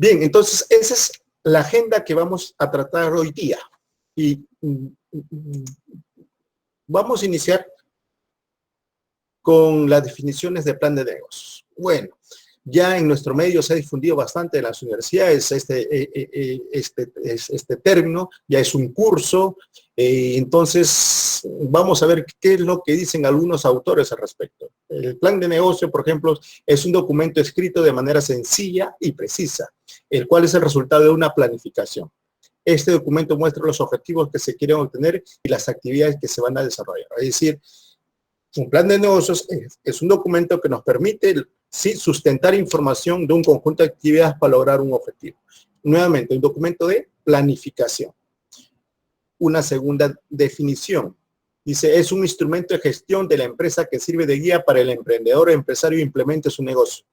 Bien, entonces esa es la agenda que vamos a tratar hoy día. Y vamos a iniciar con las definiciones de plan de negocios. Bueno, ya en nuestro medio se ha difundido bastante en las universidades este término, ya es un curso, entonces vamos a ver qué es lo que dicen algunos autores al respecto. El plan de negocio, por ejemplo, es un documento escrito de manera sencilla y precisa, el cual es el resultado de una planificación. Este documento muestra los objetivos que se quieren obtener y las actividades que se van a desarrollar. Es decir, un plan de negocios es un documento que nos permite sí, sustentar información de un conjunto de actividades para lograr un objetivo. Nuevamente, un documento de planificación. Una segunda definición. Dice, es un instrumento de gestión de la empresa que sirve de guía para el emprendedor o empresario que implemente su negocio.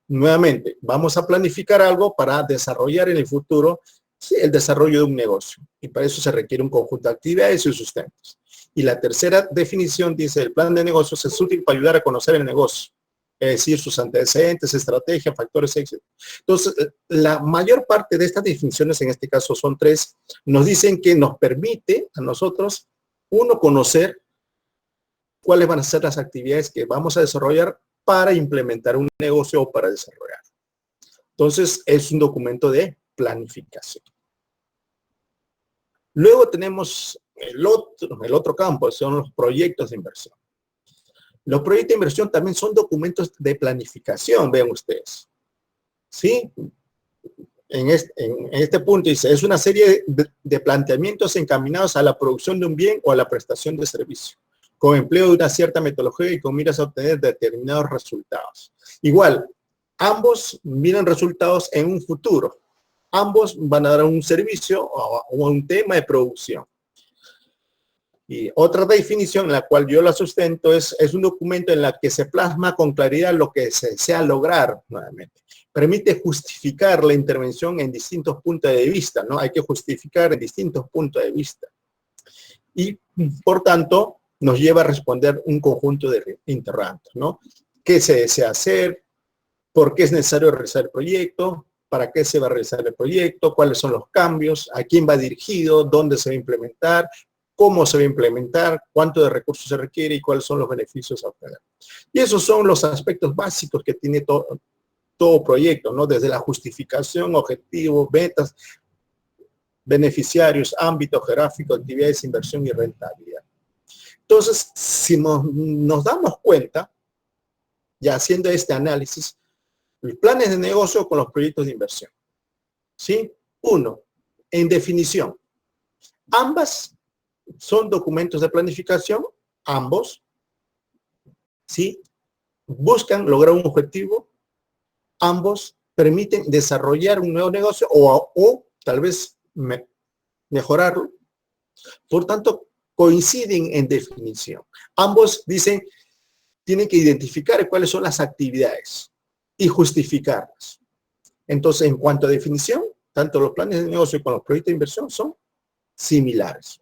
Nuevamente, vamos a planificar algo para desarrollar en el futuro sí, el desarrollo de un negocio. Y para eso se requiere un conjunto de actividades y sustentos. Y la tercera definición dice, el plan de negocios es útil para ayudar a conocer el negocio, es decir, sus antecedentes, estrategia, factores, etc. Entonces, la mayor parte de estas definiciones, en este caso son 3, nos dicen que nos permite a nosotros, uno, conocer cuáles van a ser las actividades que vamos a desarrollar para implementar un negocio o para desarrollar. Entonces, es un documento de planificación. Luego tenemos el otro campo, son los proyectos de inversión. Los proyectos de inversión también son documentos de planificación, vean ustedes. ¿Sí? En este punto dice, es una serie de planteamientos encaminados a la producción de un bien o a la prestación de servicio, con empleo de una cierta metodología y con miras a obtener determinados resultados. Igual, ambos miran resultados en un futuro. Ambos van a dar un servicio o un tema de producción. Y otra definición en la cual yo la sustento es un documento en la que se plasma con claridad lo que se desea lograr nuevamente. Permite justificar la intervención en distintos puntos de vista, ¿no? Hay que justificar en distintos puntos de vista. Y, por tanto, nos lleva a responder un conjunto de interrogantes, ¿no? ¿Qué se desea hacer? ¿Por qué es necesario realizar el proyecto? ¿Para qué se va a realizar el proyecto? ¿Cuáles son los cambios? ¿A quién va dirigido? ¿Dónde se va a implementar? ¿Cómo se va a implementar? ¿Cuánto de recursos se requiere? ¿Y cuáles son los beneficios a obtener? Y esos son los aspectos básicos que tiene todo proyecto, ¿no? Desde la justificación, objetivos, metas, beneficiarios, ámbito geográfico, actividades, inversión y rentabilidad. Entonces, si nos damos cuenta, ya haciendo este análisis, los planes de negocio con los proyectos de inversión. ¿Sí? 1. En definición. Ambas son documentos de planificación, ambos. ¿Sí? Buscan lograr un objetivo, ambos permiten desarrollar un nuevo negocio o tal vez mejorarlo. Por tanto, coinciden en definición. Ambos dicen, tienen que identificar cuáles son las actividades y justificarlas. Entonces, en cuanto a definición, tanto los planes de negocio como los proyectos de inversión son similares.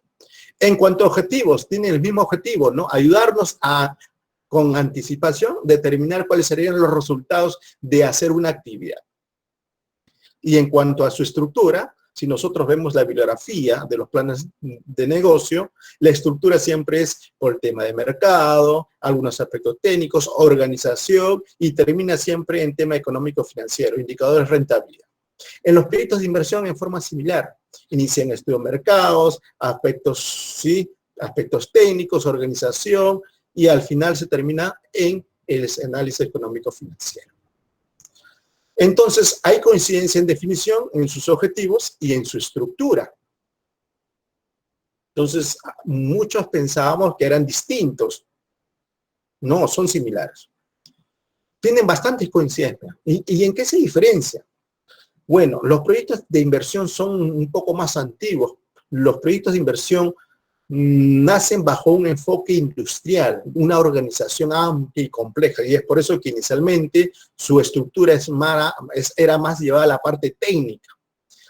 En cuanto a objetivos, tienen el mismo objetivo, ¿no? Ayudarnos a, con anticipación, determinar cuáles serían los resultados de hacer una actividad. Y en cuanto a su estructura, si nosotros vemos la bibliografía de los planes de negocio, la estructura siempre es por el tema de mercado, algunos aspectos técnicos, organización, y termina siempre en tema económico-financiero, indicadores de rentabilidad. En los proyectos de inversión en forma similar, inician estudio de mercados, aspectos, ¿sí? Aspectos técnicos, organización, y al final se termina en el análisis económico-financiero. Entonces, hay coincidencia en definición, en sus objetivos y en su estructura. Entonces, muchos pensábamos que eran distintos. No, son similares. Tienen bastantes coincidencias. ¿Y en qué se diferencia? Bueno, los proyectos de inversión son un poco más antiguos. Los proyectos de inversión nacen bajo un enfoque industrial, una organización amplia y compleja, y es por eso que inicialmente su estructura era más llevada a la parte técnica,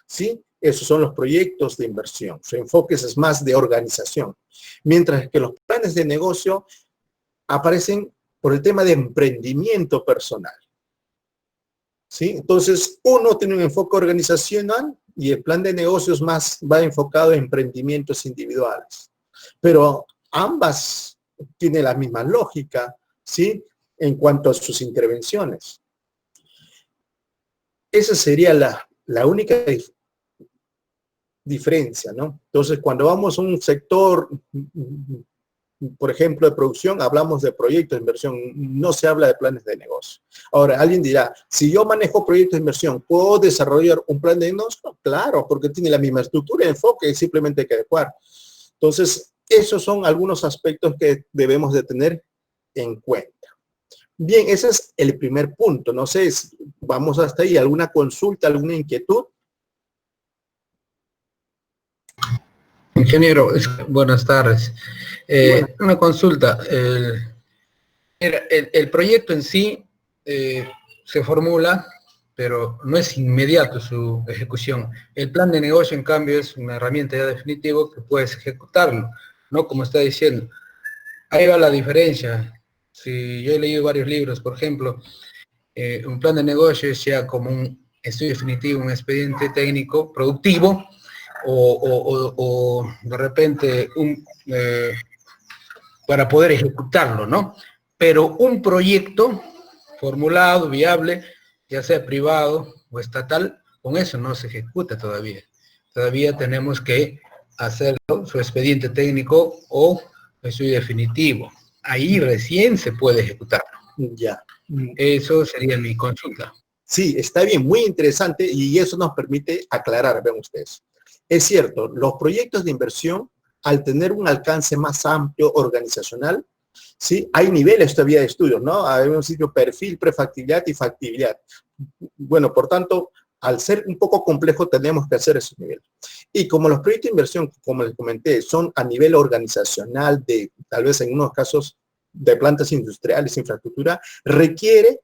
¿sí? Esos son los proyectos de inversión, su enfoque es más de organización, mientras que los planes de negocio aparecen por el tema de emprendimiento personal. ¿sí? Entonces, uno tiene un enfoque organizacional y el plan de negocios más va enfocado en emprendimientos individuales. Pero ambas tienen la misma lógica, ¿sí? En cuanto a sus intervenciones. Esa sería la única diferencia, ¿no? Entonces, cuando vamos a un sector, por ejemplo, de producción, hablamos de proyectos de inversión, no se habla de planes de negocio. Ahora, alguien dirá, si yo manejo proyectos de inversión, ¿puedo desarrollar un plan de negocio? Claro, porque tiene la misma estructura y enfoque, simplemente hay que adecuar. Entonces, esos son algunos aspectos que debemos de tener en cuenta. Bien, ese es el primer punto. No sé, vamos hasta ahí. ¿Alguna consulta, alguna inquietud? Ingeniero, buenas tardes. Bueno, Una consulta. El proyecto en sí se formula, pero no es inmediato su ejecución. El plan de negocio, en cambio, es una herramienta ya definitiva que puedes ejecutarlo, ¿no? Como está diciendo. Ahí va la diferencia. Si yo he leído varios libros, por ejemplo, un plan de negocio es ya como un estudio definitivo, un expediente técnico productivo, o de repente para poder ejecutarlo, ¿no? Pero un proyecto formulado, viable, ya sea privado o estatal, con eso no se ejecuta todavía. Todavía tenemos que hacerlo, su expediente técnico o estudio definitivo. Ahí recién se puede ejecutar. ya. Eso sería mi consulta. Sí, está bien, muy interesante y eso nos permite aclarar, vean ustedes. Es cierto, los proyectos de inversión, al tener un alcance más amplio organizacional, ¿sí? Hay niveles todavía de estudios, ¿no? Hay un sitio perfil, prefactibilidad y factibilidad. Bueno, por tanto, al ser un poco complejo, tenemos que hacer esos niveles. Y como los proyectos de inversión, como les comenté, son a nivel organizacional, de tal vez en unos casos de plantas industriales, infraestructura, requiere,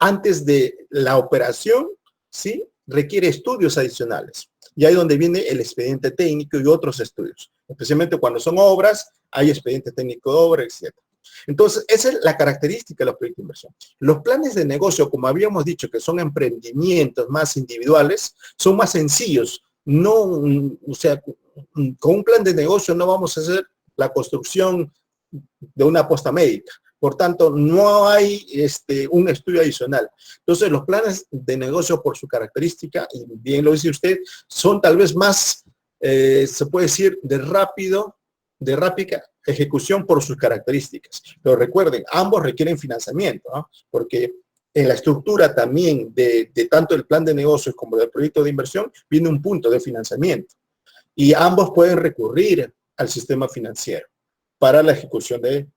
antes de la operación, ¿sí? Requiere estudios adicionales. Y ahí es donde viene el expediente técnico y otros estudios. Especialmente cuando son obras, hay expediente técnico de obra, etc. Entonces, esa es la característica de los proyectos de inversión. Los planes de negocio, como habíamos dicho, que son emprendimientos más individuales, son más sencillos. No, o sea, con un plan de negocio no vamos a hacer la construcción de una posta médica. Por tanto, no hay un estudio adicional. Entonces, los planes de negocio, por su característica, y bien lo dice usted, son tal vez más, se puede decir, de rápida ejecución por sus características. Pero recuerden, ambos requieren financiamiento, ¿no? Porque en la estructura también de tanto el plan de negocios como del proyecto de inversión viene un punto de financiamiento. Y ambos pueden recurrir al sistema financiero para la ejecución de,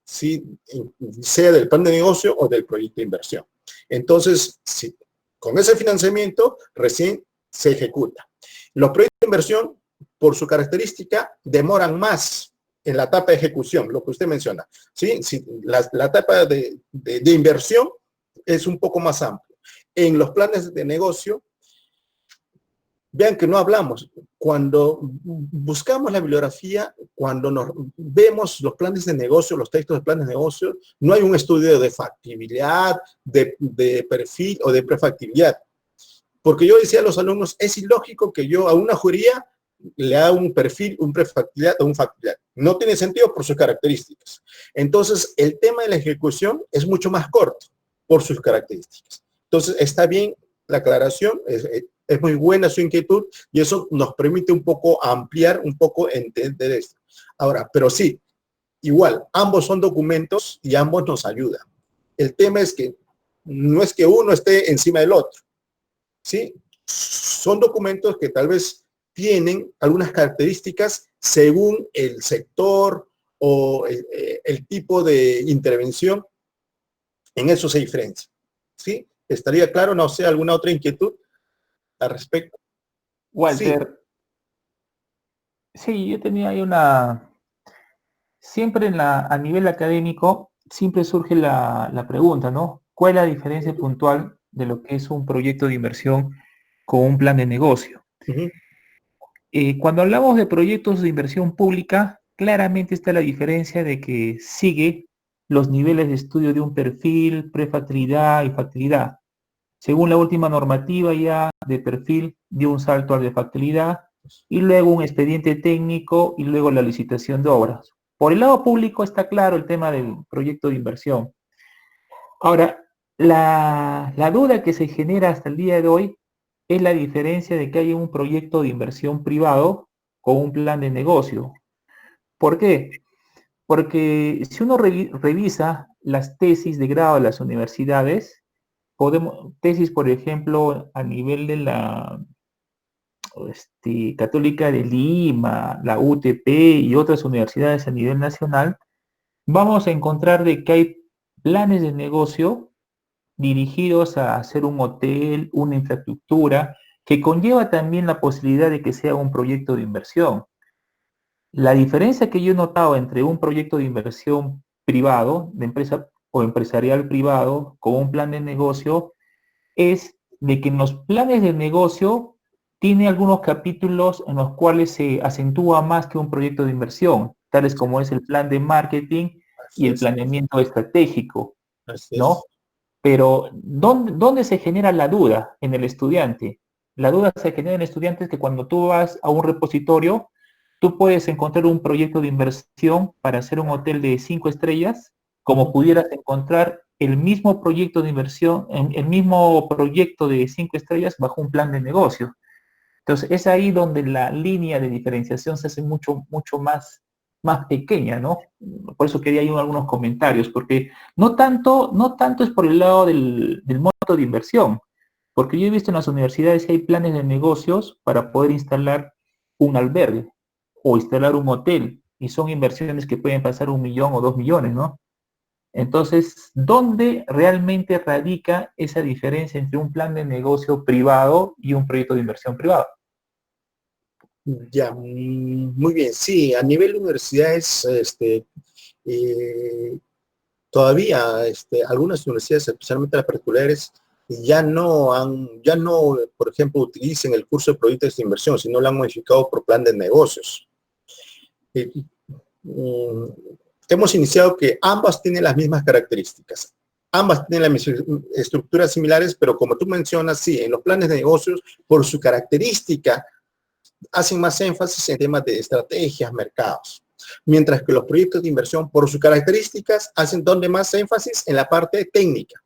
sea del plan de negocio o del proyecto de inversión. Entonces, con ese financiamiento recién se ejecuta. Los proyectos de inversión, por su característica, demoran más en la etapa de ejecución, lo que usted menciona. ¿Sí? La etapa de inversión es un poco más amplia. En los planes de negocio, vean que no hablamos. Cuando buscamos la bibliografía, cuando nos vemos los planes de negocio, los textos de planes de negocio, no hay un estudio de factibilidad, de perfil o de prefactibilidad. Porque yo decía a los alumnos, es ilógico que yo a una juría le haga un perfil, un prefactibilidad o un factibilidad. No tiene sentido por sus características. Entonces, el tema de la ejecución es mucho más corto por sus características. Entonces, está bien la aclaración, es muy buena su inquietud y eso nos permite un poco ampliar, un poco entender esto. Ahora, pero sí, igual, ambos son documentos y ambos nos ayudan. El tema es que no es que uno esté encima del otro, ¿sí? Son documentos que tal vez tienen algunas características según el sector o el tipo de intervención. En eso se diferencia, ¿sí? ¿Estaría claro? No sé, ¿alguna otra inquietud al respecto? Sí. Walter, sí, yo tenía ahí siempre a nivel académico, siempre surge la pregunta, ¿no? ¿Cuál es la diferencia puntual de lo que es un proyecto de inversión con un plan de negocio? Uh-huh. Cuando hablamos de proyectos de inversión pública, claramente está la diferencia de que sigue los niveles de estudio de un perfil, prefactibilidad y factibilidad. según la última normativa ya de perfil, dio un salto al de factibilidad, y luego un expediente técnico, y luego la licitación de obras. Por el lado público está claro el tema del proyecto de inversión. Ahora, la duda que se genera hasta el día de hoy es la diferencia de que haya un proyecto de inversión privado con un plan de negocio. ¿Por qué? Porque si uno revisa las tesis de grado de las universidades, tesis, por ejemplo, a nivel de la Católica de Lima, la UTP y otras universidades a nivel nacional, vamos a encontrar de que hay planes de negocio dirigidos a hacer un hotel, una infraestructura, que conlleva también la posibilidad de que sea un proyecto de inversión. La diferencia que yo he notado entre un proyecto de inversión privado, de empresa o empresarial privado, con un plan de negocio, es de que en los planes de negocio tiene algunos capítulos en los cuales se acentúa más que un proyecto de inversión, tales como es el plan de marketing y el planeamiento estratégico, ¿no? Pero ¿dónde se genera la duda en el estudiante? La duda se genera en el estudiante es que cuando tú vas a un repositorio, tú puedes encontrar un proyecto de inversión para hacer un hotel de 5 estrellas, como pudieras encontrar el mismo proyecto de inversión, el mismo proyecto de 5 estrellas bajo un plan de negocio. Entonces, es ahí donde la línea de diferenciación se hace mucho más pequeña, ¿no? Por eso quería ir algunos comentarios, porque no tanto es por el lado del monto de inversión, porque yo he visto en las universidades que hay planes de negocios para poder instalar un albergue o instalar un hotel, y son inversiones que pueden pasar 1 millón o 2 millones, ¿no? Entonces, ¿dónde realmente radica esa diferencia entre un plan de negocio privado y un proyecto de inversión privado? Ya, muy bien. Sí, a nivel universidades, todavía algunas universidades, especialmente las particulares, ya no, por ejemplo, utilicen el curso de proyectos de inversión, sino lo han modificado por plan de negocios. Hemos iniciado que ambas tienen las mismas características. Ambas tienen las estructuras similares, pero como tú mencionas, sí, en los planes de negocios, por su característica, hacen más énfasis en temas de estrategias, mercados. Mientras que los proyectos de inversión, por sus características, hacen donde más énfasis en la parte técnica.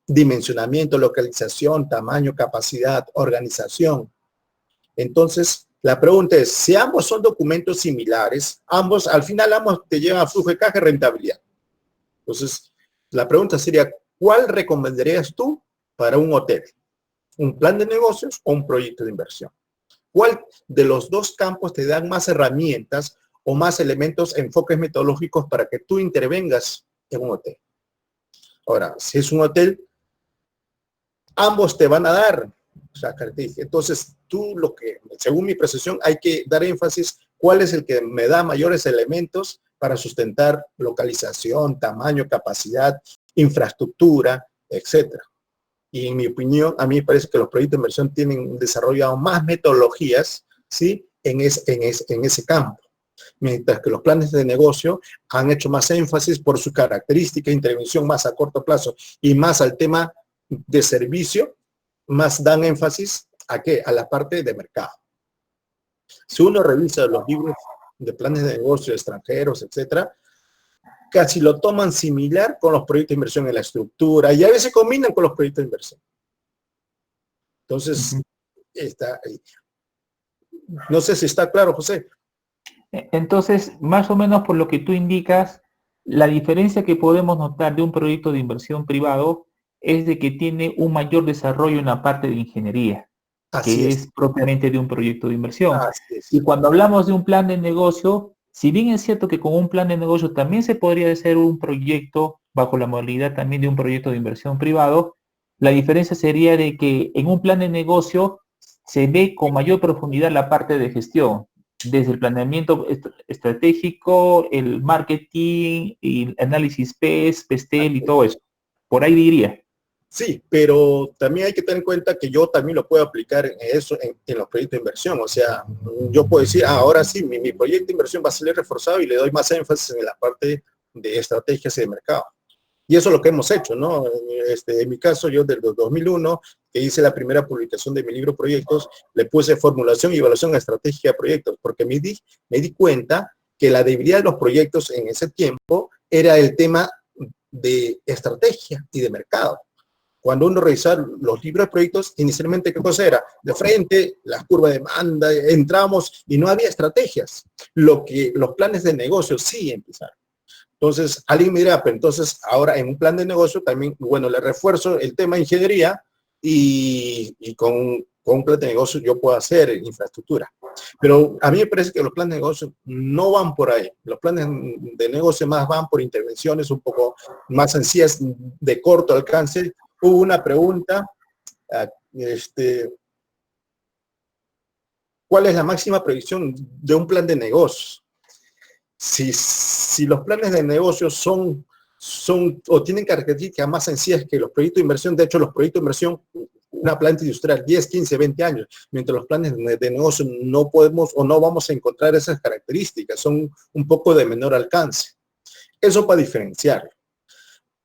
Dimensionamiento, localización, tamaño, capacidad, organización. Entonces, la pregunta es, si ambos son documentos similares, al final ambos te llevan a flujo de caja y rentabilidad. Entonces, la pregunta sería, ¿cuál recomendarías tú para un hotel? ¿Un plan de negocios o un proyecto de inversión? ¿Cuál de los dos campos te dan más herramientas o más elementos, enfoques metodológicos para que tú intervengas en un hotel? Ahora, si es un hotel, ambos te van a dar, entonces tú según mi percepción, hay que dar énfasis cuál es el que me da mayores elementos para sustentar localización, tamaño, capacidad, infraestructura, etcétera. Y en mi opinión, a mí me parece que los proyectos de inversión tienen desarrollado más metodologías, ¿sí? en ese campo. Mientras que los planes de negocio han hecho más énfasis por su característica, intervención más a corto plazo y más al tema de servicio, más dan énfasis ¿a qué? A la parte de mercado. Si uno revisa los libros de planes de negocio extranjeros, etcétera, casi lo toman similar con los proyectos de inversión en la estructura y a veces combinan con los proyectos de inversión. Entonces, está ahí. No sé si está claro, José. Entonces, más o menos por lo que tú indicas, la diferencia que podemos notar de un proyecto de inversión privado es de que tiene un mayor desarrollo en la parte de ingeniería, que es propiamente de un proyecto de inversión. Y cuando hablamos de un plan de negocio, si bien es cierto que con un plan de negocio también se podría hacer un proyecto bajo la modalidad también de un proyecto de inversión privado, la diferencia sería de que en un plan de negocio se ve con mayor profundidad la parte de gestión, desde el planeamiento estratégico, el marketing, y análisis PES, PESTEL y todo eso. Por ahí diría. Sí, pero también hay que tener en cuenta que yo también lo puedo aplicar en eso, en los proyectos de inversión. O sea, yo puedo decir, ahora sí, mi proyecto de inversión va a salir reforzado y le doy más énfasis en la parte de estrategias y de mercado. Y eso es lo que hemos hecho, ¿no? En mi caso, yo del 2001, que hice la primera publicación de mi libro Proyectos, le puse formulación y evaluación estratégica de proyectos, porque me di cuenta que la debilidad de los proyectos en ese tiempo era el tema de estrategia y de mercado. Cuando uno revisaba los libros de proyectos, inicialmente, ¿qué cosa era? De frente, la curva de demanda, entramos y no había estrategias. Los planes de negocio sí empezaron. Entonces, alguien me dirá, pero entonces ahora en un plan de negocio también, bueno, le refuerzo el tema de ingeniería y con un plan de negocio yo puedo hacer infraestructura. Pero a mí me parece que los planes de negocio no van por ahí. Los planes de negocio más van por intervenciones un poco más sencillas, de corto alcance. Hubo una pregunta, ¿cuál es la máxima previsión de un plan de negocios? Si los planes de negocios son o tienen características más sencillas que los proyectos de inversión, de hecho los proyectos de inversión, una planta industrial, 10, 15, 20 años, mientras los planes de negocio no podemos o no vamos a encontrar esas características, son un poco de menor alcance. Eso para diferenciarlo.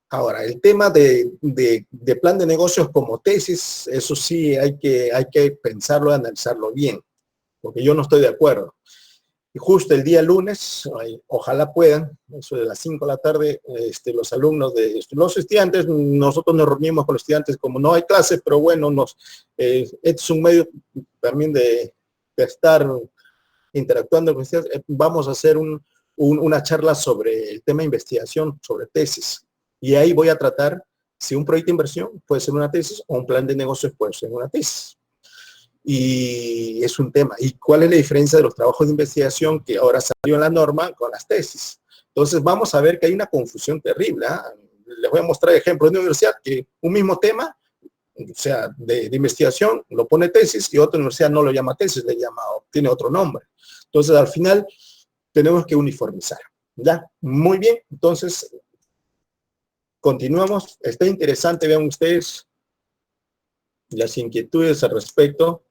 Ahora, el tema de plan de negocios como tesis, eso sí hay que pensarlo y analizarlo bien, porque yo no estoy de acuerdo. Y justo el día lunes, ojalá puedan, eso de las 5 de la tarde, los alumnos los estudiantes, nosotros nos reunimos con los estudiantes, como no hay clases, pero bueno, es un medio también de estar interactuando con ustedes. Vamos a hacer una charla sobre el tema de investigación, sobre tesis. Y ahí voy a tratar si un proyecto de inversión puede ser una tesis o un plan de negocios puede ser una tesis. Y es un tema. ¿Y cuál es la diferencia de los trabajos de investigación que ahora salió en la norma con las tesis? Entonces vamos a ver que hay una confusión terrible. Les voy a mostrar ejemplos de universidad que un mismo tema, o sea, de investigación, lo pone tesis y otra universidad no lo llama tesis, tiene otro nombre. Entonces al final tenemos que uniformizar. ¿Ya? Muy bien. Entonces continuamos. Está interesante, vean ustedes las inquietudes al respecto.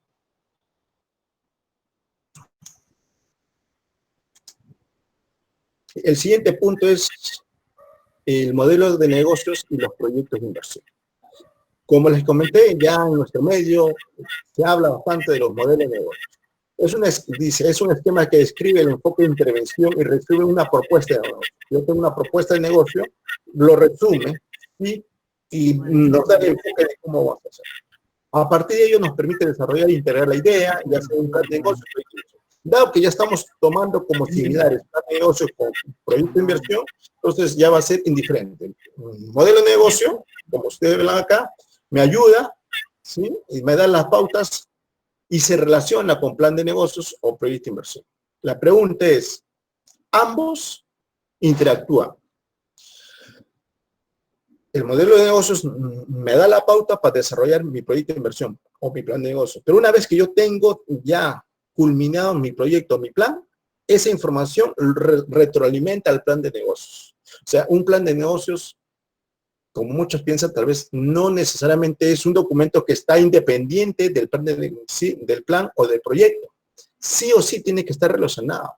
El siguiente punto es el modelo de negocios y los proyectos de inversión. Como les comenté, ya en nuestro medio se habla bastante de los modelos de negocios. Es un esquema que describe el enfoque de intervención y resume una propuesta de negocio. Yo tengo una propuesta de negocio, lo resume y nos da el enfoque de cómo vamos a hacer. A partir de ello nos permite desarrollar e integrar la idea y hacer un plan de negocio. Dado que ya estamos tomando como similares plan de negocio con proyecto de inversión, entonces ya va a ser indiferente. Un modelo de negocio, como ustedes ven acá, me ayuda, ¿sí? Y me da las pautas y se relaciona con plan de negocios o proyecto de inversión. La pregunta es, ¿ambos interactúan? El modelo de negocios me da la pauta para desarrollar mi proyecto de inversión o mi plan de negocio. Pero una vez que yo tengo ya culminado mi proyecto, mi plan, esa información retroalimenta al plan de negocios. O sea, un plan de negocios, como muchos piensan, tal vez no necesariamente es un documento que está independiente del plan, del plan o del proyecto. Sí o sí tiene que estar relacionado.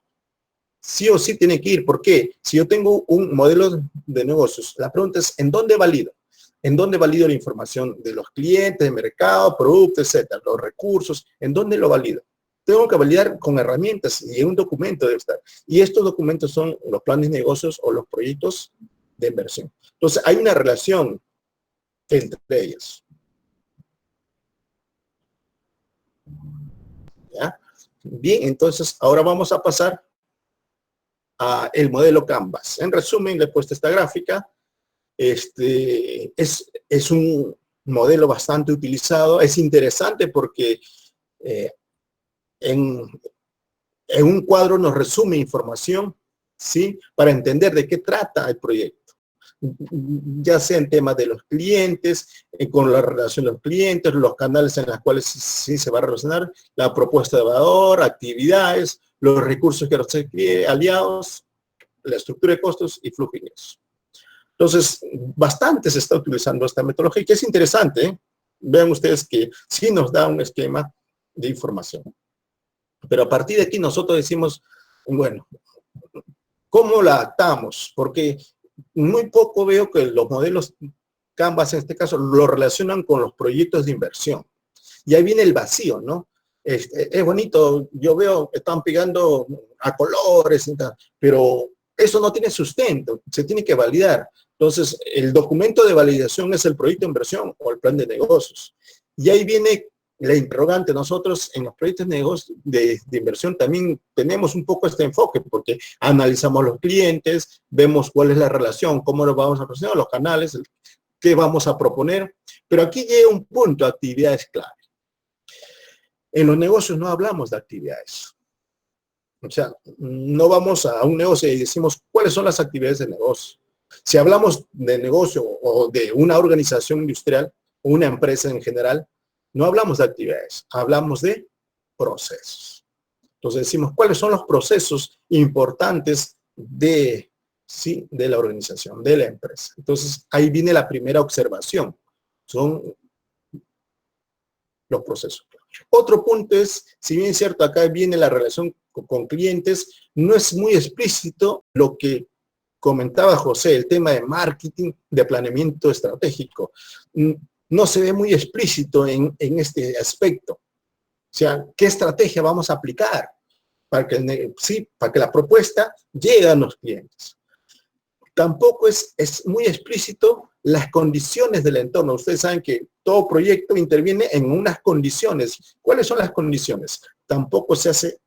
Sí o sí tiene que ir. ¿Por qué? Si yo tengo un modelo de negocios, la pregunta es, ¿en dónde valido? ¿En dónde valido la información de los clientes, de mercado, productos, etcétera, los recursos? ¿En dónde lo valido? Tengo que validar con herramientas y en un documento debe estar. Y estos documentos son los planes de negocios o los proyectos de inversión. Entonces, hay una relación entre ellos. ¿Ya? Bien, entonces, ahora vamos a pasar a el modelo Canvas. En resumen, le he puesto esta gráfica. Es un modelo bastante utilizado. Es interesante porque en un cuadro nos resume información, ¿sí? Para entender de qué trata el proyecto. Ya sea en temas de los clientes, con la relación de los clientes, los canales en los cuales sí se va a relacionar, la propuesta de valor, actividades, los recursos que requiere, aliados, la estructura de costos y flujo de ingresos. Entonces, bastante se está utilizando esta metodología, que es interesante, ¿eh? Vean ustedes que sí nos da un esquema de información. Pero a partir de aquí nosotros decimos, bueno, ¿cómo la adaptamos? Porque muy poco veo que los modelos Canvas en este caso lo relacionan con los proyectos de inversión. Y ahí viene el vacío, ¿no? Es bonito, yo veo que están pegando a colores y tal, pero eso no tiene sustento, se tiene que validar. Entonces, el documento de validación es el proyecto de inversión o el plan de negocios. Y ahí viene la interrogante. Nosotros en los proyectos de negocios de inversión también tenemos un poco este enfoque, porque analizamos los clientes, vemos cuál es la relación, cómo nos vamos a presentar, los canales, qué vamos a proponer. Pero aquí llega un punto, actividades clave. En los negocios no hablamos de actividades. O sea, no vamos a un negocio y decimos cuáles son las actividades de negocio. Si hablamos de negocio o de una organización industrial o una empresa en general, no hablamos de actividades, hablamos de procesos. Entonces decimos cuáles son los procesos importantes de la organización, de la empresa. Entonces ahí viene la primera observación. Son los procesos. Otro punto es, si bien es cierto, acá viene la relación con clientes, no es muy explícito lo que comentaba José, el tema de marketing, de planeamiento estratégico. No se ve muy explícito en este aspecto. O sea, ¿qué estrategia vamos a aplicar para que la propuesta llegue a los clientes? Tampoco es muy explícito las condiciones del entorno. Ustedes saben que todo proyecto interviene en unas condiciones. ¿Cuáles son las condiciones? Tampoco se hace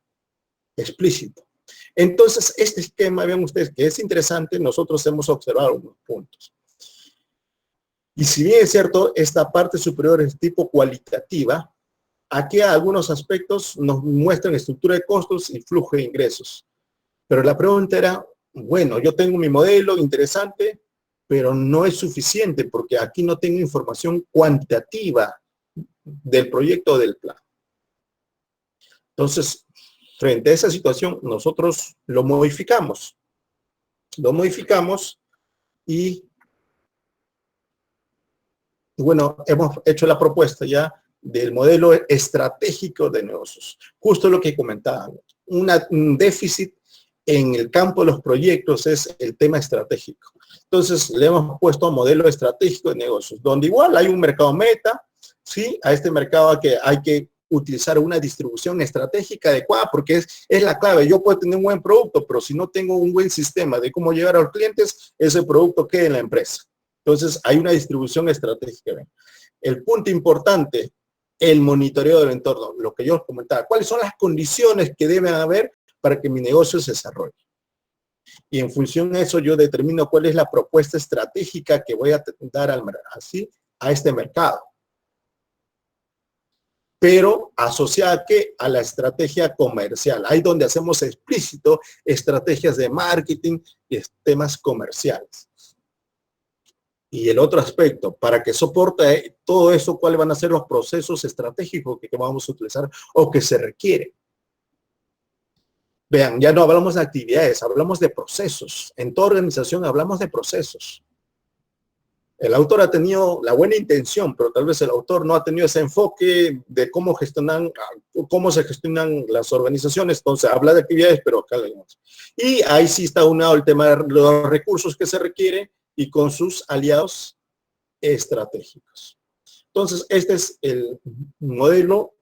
explícito. Entonces, este esquema, vean ustedes que es interesante, nosotros hemos observado unos puntos. Y si bien es cierto, esta parte superior es tipo cualitativa, aquí algunos aspectos nos muestran estructura de costos y flujo de ingresos. Pero la pregunta era, bueno, yo tengo mi modelo interesante, pero no es suficiente porque aquí no tengo información cuantitativa del proyecto o del plan. Entonces, frente a esa situación, nosotros lo modificamos. Lo modificamos y, bueno, hemos hecho la propuesta ya del modelo estratégico de negocios. Justo lo que comentaban. Un déficit en el campo de los proyectos es el tema estratégico. Entonces, le hemos puesto modelo estratégico de negocios, donde igual hay un mercado meta, ¿sí? A este mercado hay que utilizar una distribución estratégica adecuada, porque es la clave. Yo puedo tener un buen producto, pero si no tengo un buen sistema de cómo llegar a los clientes, ese producto queda en la empresa. Entonces, hay una distribución estratégica. El punto importante, el monitoreo del entorno, lo que yo os comentaba. ¿Cuáles son las condiciones que deben haber para que mi negocio se desarrolle? Y en función de eso, yo determino cuál es la propuesta estratégica que voy a dar a este mercado. Pero asociada a la estrategia comercial. Ahí donde hacemos explícito estrategias de marketing y temas comerciales. Y el otro aspecto, para que soporte todo eso, ¿cuáles van a ser los procesos estratégicos que vamos a utilizar o que se requieren? Vean, ya no hablamos de actividades, hablamos de procesos. En toda organización hablamos de procesos. El autor ha tenido la buena intención, pero tal vez el autor no ha tenido ese enfoque de cómo se gestionan las organizaciones. Entonces, habla de actividades, pero acá leemos. Y ahí sí está unado el tema de los recursos que se requiere y con sus aliados estratégicos. Entonces, este es el modelo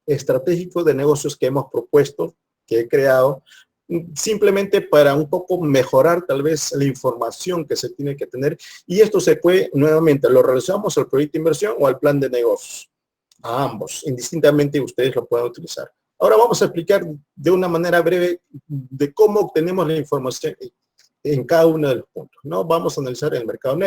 estratégico de negocios que hemos propuesto, que he creado, simplemente para un poco mejorar tal vez la información que se tiene que tener. Y esto se puede, nuevamente, lo relacionamos al proyecto de inversión o al plan de negocios. A ambos, indistintamente ustedes lo pueden utilizar. Ahora vamos a explicar de una manera breve de cómo obtenemos la información en cada uno de los puntos, ¿no? Vamos a analizar el mercado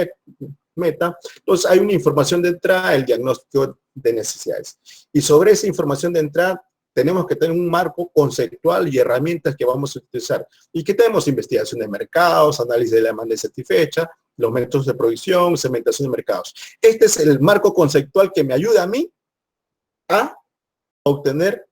meta. Entonces hay una información de entrada, el diagnóstico de necesidades. Y sobre esa información de entrada tenemos que tener un marco conceptual y herramientas que vamos a utilizar. ¿Y qué tenemos? Investigación de mercados, análisis de la demanda insatisfecha, los métodos de provisión, segmentación de mercados. Este es el marco conceptual que me ayuda a mí a obtener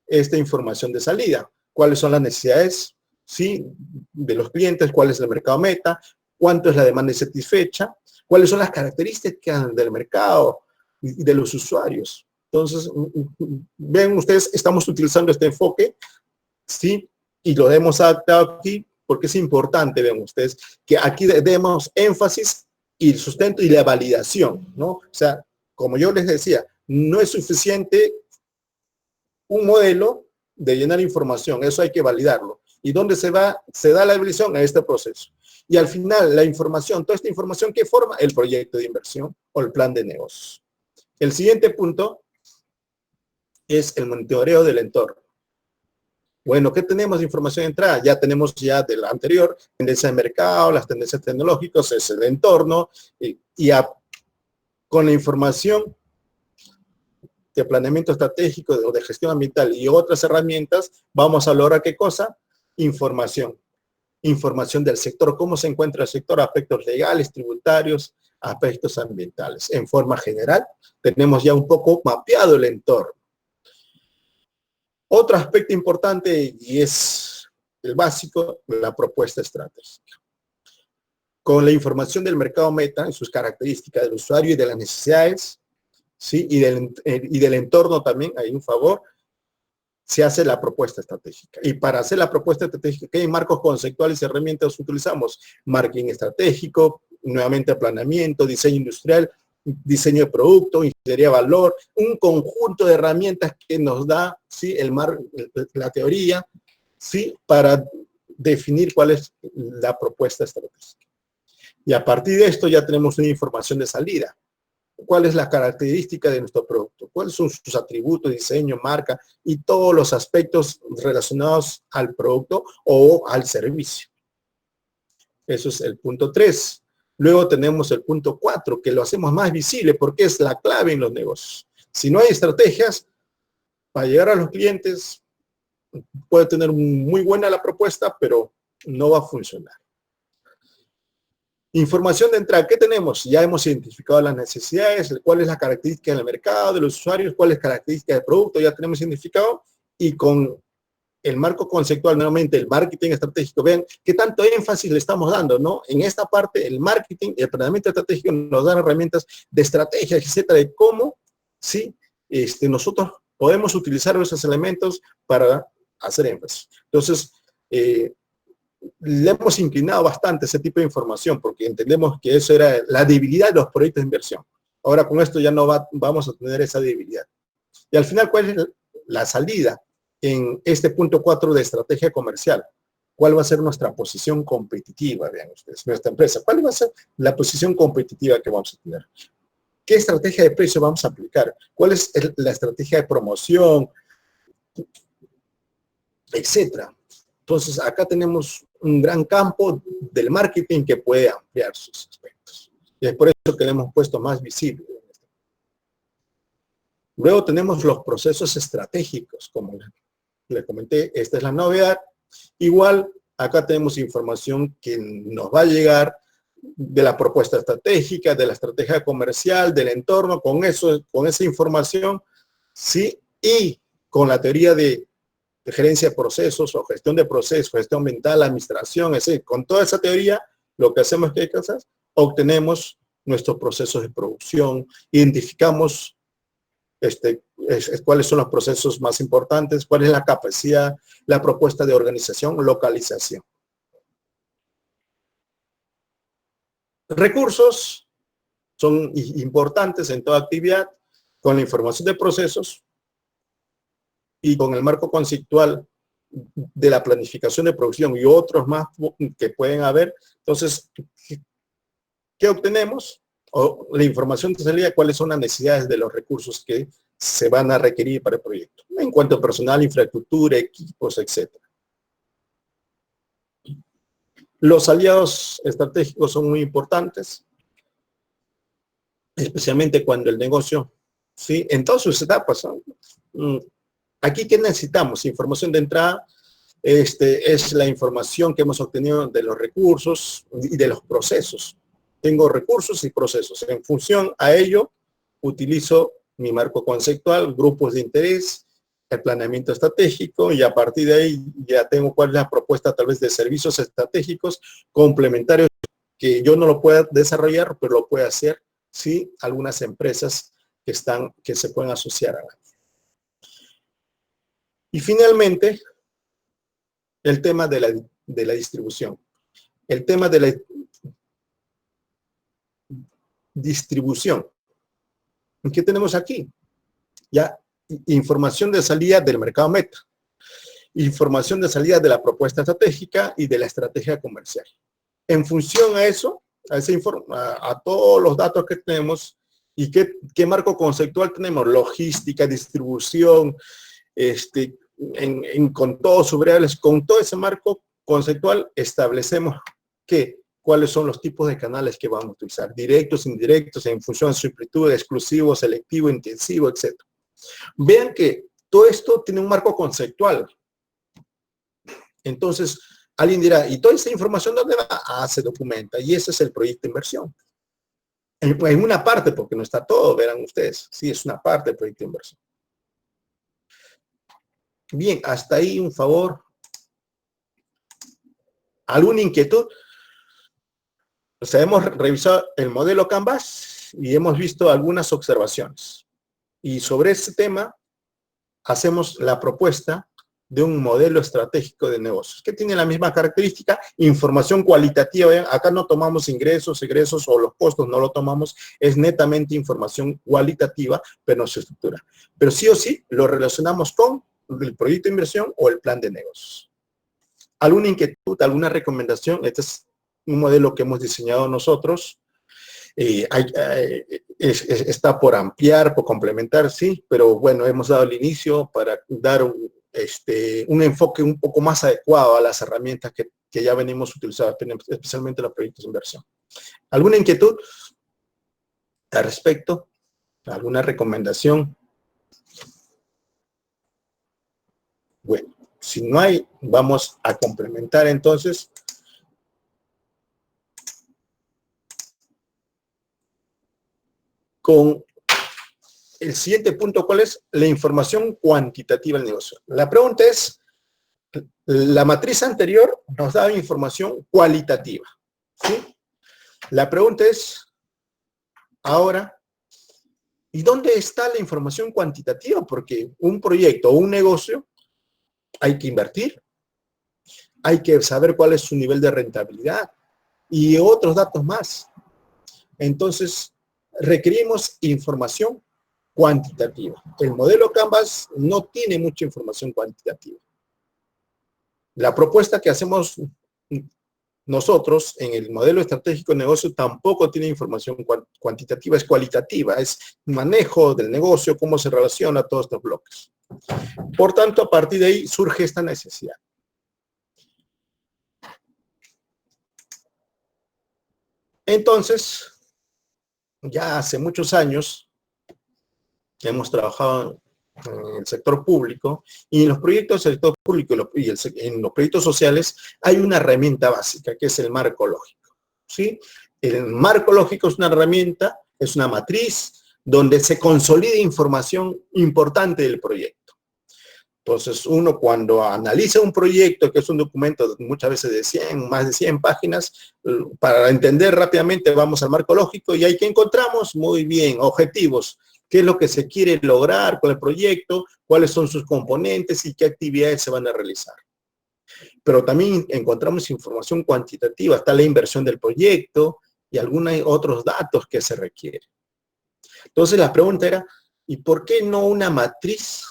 esta información de salida. ¿Cuáles son las necesidades, sí, de los clientes? ¿Cuál es el mercado meta? ¿Cuánto es la demanda insatisfecha? ¿Cuáles son las características del mercado y de los usuarios? Entonces, ven ustedes, estamos utilizando este enfoque, ¿sí? Y lo hemos adaptado aquí porque es importante, ven ustedes, que aquí demos énfasis y el sustento y la validación, ¿no? O sea, como yo les decía, no es suficiente un modelo de llenar información, eso hay que validarlo. ¿Y dónde se da la validación? En este proceso. Y al final, la información, toda esta información, ¿qué forma? El proyecto de inversión o el plan de negocios. El siguiente punto es el monitoreo del entorno. Bueno, ¿qué tenemos de información de entrada? Ya tenemos ya de la anterior, tendencias de mercado, las tendencias tecnológicas, es el entorno, con la información de planeamiento estratégico o de gestión ambiental y otras herramientas, vamos a lograr ¿qué cosa? Información. Información del sector, cómo se encuentra el sector, aspectos legales, tributarios, aspectos ambientales. En forma general, tenemos ya un poco mapeado el entorno. Otro aspecto importante, y es el básico, la propuesta estratégica. Con la información del mercado meta, en sus características del usuario y de las necesidades, ¿sí? y del entorno también, hay un favor, se hace la propuesta estratégica. Y para hacer la propuesta estratégica, ¿qué marcos conceptuales y herramientas utilizamos? Marketing estratégico, nuevamente planeamiento, diseño industrial, diseño de producto, ingeniería de valor, un conjunto de herramientas que nos da, ¿sí? La teoría, ¿sí? Para definir cuál es la propuesta estratégica. Y a partir de esto ya tenemos una información de salida. ¿Cuál es la característica de nuestro producto? ¿Cuáles son sus atributos, diseño, marca y todos los aspectos relacionados al producto o al servicio? Eso es el punto 3. Luego tenemos el punto 4, que lo hacemos más visible porque es la clave en los negocios. Si no hay estrategias para llegar a los clientes, puede tener muy buena la propuesta, pero no va a funcionar. Información de entrada, ¿qué tenemos? Ya hemos identificado las necesidades, cuál es la característica del mercado, de los usuarios, cuál es la característica del producto, ya tenemos identificado, y con el marco conceptual, nuevamente, el marketing estratégico, vean qué tanto énfasis le estamos dando, ¿no? En esta parte, el marketing, el planeamiento estratégico nos dan herramientas de estrategia, etcétera, de cómo, ¿sí? Nosotros podemos utilizar esos elementos para hacer énfasis. Entonces, le hemos inclinado bastante ese tipo de información porque entendemos que eso era la debilidad de los proyectos de inversión. Ahora con esto ya no vamos a tener esa debilidad. Y al final, ¿cuál es la salida en este punto 4 de estrategia comercial? ¿Cuál va a ser nuestra posición competitiva? Vean ustedes, nuestra empresa. ¿Cuál va a ser la posición competitiva que vamos a tener? ¿Qué estrategia de precio vamos a aplicar? ¿Cuál es la estrategia de promoción? Etcétera. Entonces, acá tenemos un gran campo del marketing que puede ampliar sus aspectos. Y es por eso que le hemos puesto más visible. Luego tenemos los procesos estratégicos, como le comenté, esta es la novedad. Igual, acá tenemos información que nos va a llegar de la propuesta estratégica, de la estrategia comercial, del entorno, con esa información, ¿sí? Y con la teoría de gerencia de procesos o gestión de procesos, gestión ambiental, administración, es decir, con toda esa teoría, lo que hacemos es que obtenemos nuestros procesos de producción, identificamos cuáles son los procesos más importantes, cuál es la capacidad, la propuesta de organización, localización. Recursos son importantes en toda actividad, con la información de procesos, y con el marco conceptual de la planificación de producción y otros más que pueden haber. Entonces, ¿qué obtenemos? O la información de salida, cuáles son las necesidades de los recursos que se van a requerir para el proyecto, en cuanto a personal, infraestructura, equipos, etc. Los aliados estratégicos son muy importantes, especialmente cuando el negocio, ¿sí? En todas sus etapas, ¿no? Aquí, ¿qué necesitamos? Información de entrada, es la información que hemos obtenido de los recursos y de los procesos. Tengo recursos y procesos. En función a ello, utilizo mi marco conceptual, grupos de interés, el planeamiento estratégico, y a partir de ahí ya tengo cuál es la propuesta tal vez de servicios estratégicos complementarios que yo no lo pueda desarrollar, pero lo puede hacer, sí, algunas empresas que se pueden asociar a la. Y finalmente, el tema de la de la distribución. El tema de la distribución. ¿Qué tenemos aquí? Ya, información de salida del mercado meta, información de salida de la propuesta estratégica y de la estrategia comercial. En función a eso, a todos los datos que tenemos y qué marco conceptual tenemos, logística, distribución, con todos sus variables, con todo ese marco conceptual establecemos cuáles son los tipos de canales que vamos a utilizar, directos, indirectos, en función de su amplitud, exclusivo, selectivo, intensivo, etc. Vean que todo esto tiene un marco conceptual. Entonces, alguien dirá, ¿y toda esta información dónde va? Se documenta, y ese es el proyecto de inversión. En una parte, porque no está todo, verán ustedes. Sí, es una parte del proyecto de inversión. Bien, hasta ahí un favor. ¿Alguna inquietud? O sea, hemos revisado el modelo Canvas y hemos visto algunas observaciones. Y sobre ese tema hacemos la propuesta de un modelo estratégico de negocios, que tiene la misma característica, información cualitativa. ¿Vean? Acá no tomamos ingresos, egresos o los costos, no lo tomamos, es netamente información cualitativa, pero no su estructura. Pero sí o sí lo relacionamos con el proyecto de inversión o el plan de negocios. ¿Alguna inquietud, alguna recomendación? Este es un modelo que hemos diseñado nosotros. Está por ampliar, por complementar, sí, pero bueno, hemos dado el inicio para dar un enfoque un poco más adecuado a las herramientas que ya venimos utilizando, especialmente los proyectos de inversión. ¿Alguna inquietud al respecto? ¿Alguna recomendación? Bueno, si no hay, vamos a complementar entonces. Con el siguiente punto, ¿cuál es? La información cuantitativa del negocio. La pregunta es, la matriz anterior nos daba información cualitativa, ¿sí? La pregunta es, ahora, ¿y dónde está la información cuantitativa? Porque un proyecto o un negocio hay que invertir, hay que saber cuál es su nivel de rentabilidad y otros datos más. Entonces, requerimos información cuantitativa. El modelo Canvas no tiene mucha información cuantitativa. La propuesta que hacemos nosotros en el modelo estratégico de negocio tampoco tiene información cuantitativa, es cualitativa, es manejo del negocio, cómo se relaciona todos estos bloques. Por tanto, a partir de ahí surge esta necesidad. Entonces, ya hace muchos años que hemos trabajado en el sector público y en los proyectos del sector público y en los proyectos sociales hay una herramienta básica que es el marco lógico, ¿sí? El marco lógico es una herramienta, es una matriz donde se consolida información importante del proyecto. Entonces, uno cuando analiza un proyecto, que es un documento muchas veces de más de 100 páginas, para entender rápidamente vamos al marco lógico y ahí que encontramos, muy bien, objetivos. ¿Qué es lo que se quiere lograr con el proyecto? ¿Cuáles son sus componentes y qué actividades se van a realizar? Pero también encontramos información cuantitativa, está la inversión del proyecto y algunos otros datos que se requieren. Entonces, la pregunta era, ¿y por qué no una matriz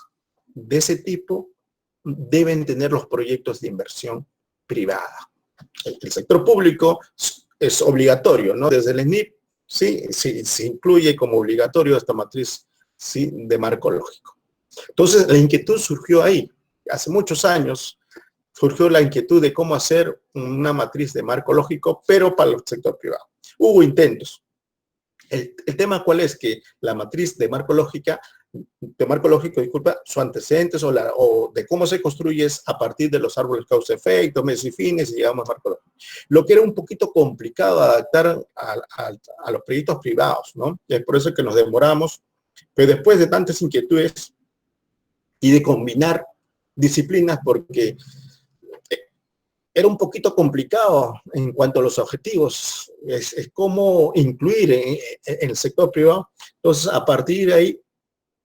de ese tipo deben tener los proyectos de inversión privada? El sector público es obligatorio, ¿no? Desde el SNIP, sí, se incluye como obligatorio esta matriz, sí, de marco lógico. Entonces, la inquietud surgió ahí. Hace muchos años surgió la inquietud de cómo hacer una matriz de marco lógico, pero para el sector privado. Hubo intentos. El tema cuál es que la matriz de marco lógico, disculpa, sus antecedentes o de cómo se construye es a partir de los árboles causa-efecto, medios y fines, y llegamos a marco lógico. Lo que era un poquito complicado adaptar a los proyectos privados, ¿no? Es por eso que nos demoramos, pero después de tantas inquietudes y de combinar disciplinas, porque era un poquito complicado en cuanto a los objetivos, es cómo incluir en el sector privado. Entonces, a partir de ahí,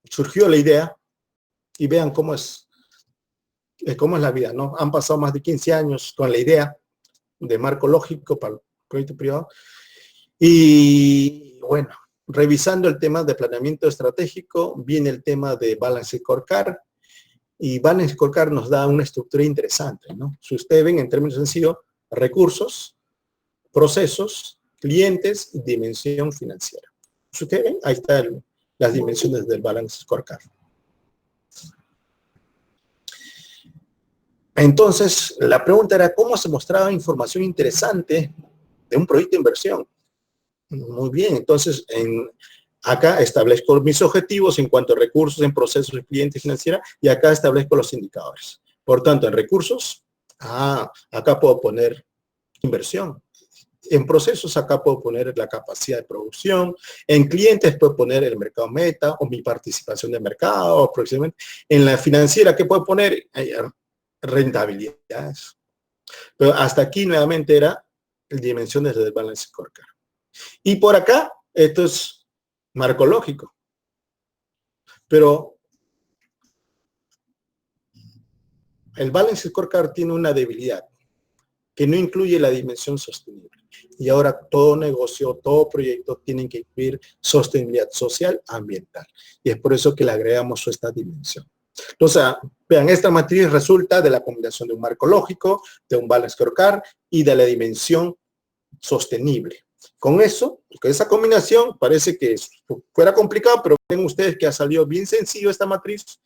surgió la idea, y vean cómo es cómo es la vida, ¿no? Han pasado más de 15 años con la idea de marco lógico para el proyecto privado. Y bueno, revisando el tema de planeamiento estratégico, viene el tema de Balance Scorecard. Y Balance Scorecard nos da una estructura interesante, ¿no? Si ustedes ven en términos sencillos, recursos, procesos, clientes y dimensión financiera. Si ustedes ven, ahí están las dimensiones del Balance Scorecard. Entonces, la pregunta era, ¿cómo se mostraba información interesante de un proyecto de inversión? Muy bien, entonces, acá establezco mis objetivos en cuanto a recursos, en procesos de cliente financiera, y acá establezco los indicadores. Por tanto, en recursos, acá puedo poner inversión. En procesos, acá puedo poner la capacidad de producción. En clientes, puedo poner el mercado meta o mi participación de mercado, aproximadamente. En la financiera, ¿qué puedo poner? Rentabilidades. Pero hasta aquí, nuevamente, era dimensiones del Balance Scorecard. Y por acá, esto es marco lógico. Pero el Balance Scorecard tiene una debilidad, que no incluye la dimensión sostenible. Y ahora todo negocio, todo proyecto tienen que incluir sostenibilidad social, ambiental. Y es por eso que le agregamos esta dimensión. Entonces, vean, esta matriz resulta de la combinación de un marco lógico, de un Balance Scorecard y de la dimensión sostenible. Con eso, con esa combinación, parece que fuera complicado, pero ven ustedes que ha salido bien sencillo esta matriz.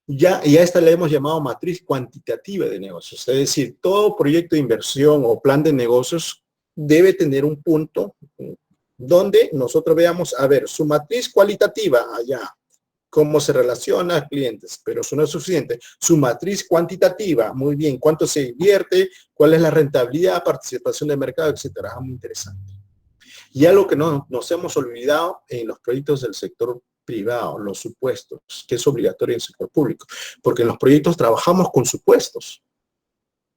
Y a esta le hemos llamado matriz cuantitativa de negocios. Es decir, todo proyecto de inversión o plan de negocios debe tener un punto donde nosotros veamos, a ver, su matriz cualitativa, allá, cómo se relaciona a clientes, pero eso no es suficiente. Su matriz cuantitativa, muy bien, cuánto se invierte, cuál es la rentabilidad, participación de mercado, etcétera. Muy interesante. Y algo que no nos hemos olvidado en los proyectos del sector privado, los supuestos, que es obligatorio en el sector público, porque en los proyectos trabajamos con supuestos.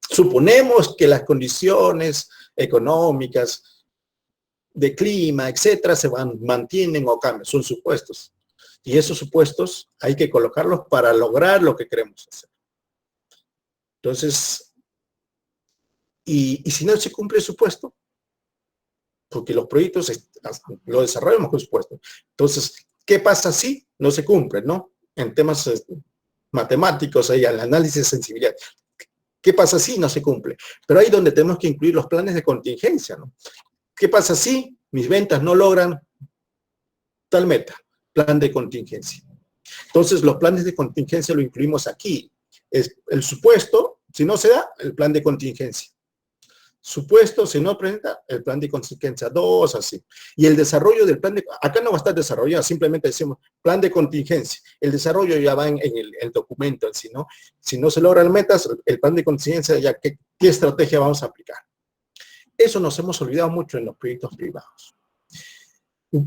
Suponemos que las condiciones económicas, de clima, etcétera, mantienen o cambian, son supuestos. Y esos supuestos hay que colocarlos para lograr lo que queremos hacer. Entonces, y si no se cumple el supuesto, porque los proyectos lo desarrollamos con supuesto. Entonces, ¿qué pasa si no se cumple, no? En temas matemáticos, ahí, al análisis de sensibilidad. ¿Qué pasa si no se cumple? Pero ahí donde tenemos que incluir los planes de contingencia, ¿no? ¿Qué pasa si mis ventas no logran tal meta? Plan de contingencia. Entonces, los planes de contingencia lo incluimos aquí. Es el supuesto, si no se da, el plan de contingencia. Supuesto, si no presenta, el plan de contingencia 2, así. Y el desarrollo del plan de... Acá no va a estar desarrollado, simplemente decimos plan de contingencia. El desarrollo ya va en el documento en sí, ¿no? Si no se logran metas, el plan de contingencia, ya ¿qué estrategia vamos a aplicar? Eso nos hemos olvidado mucho en los proyectos privados.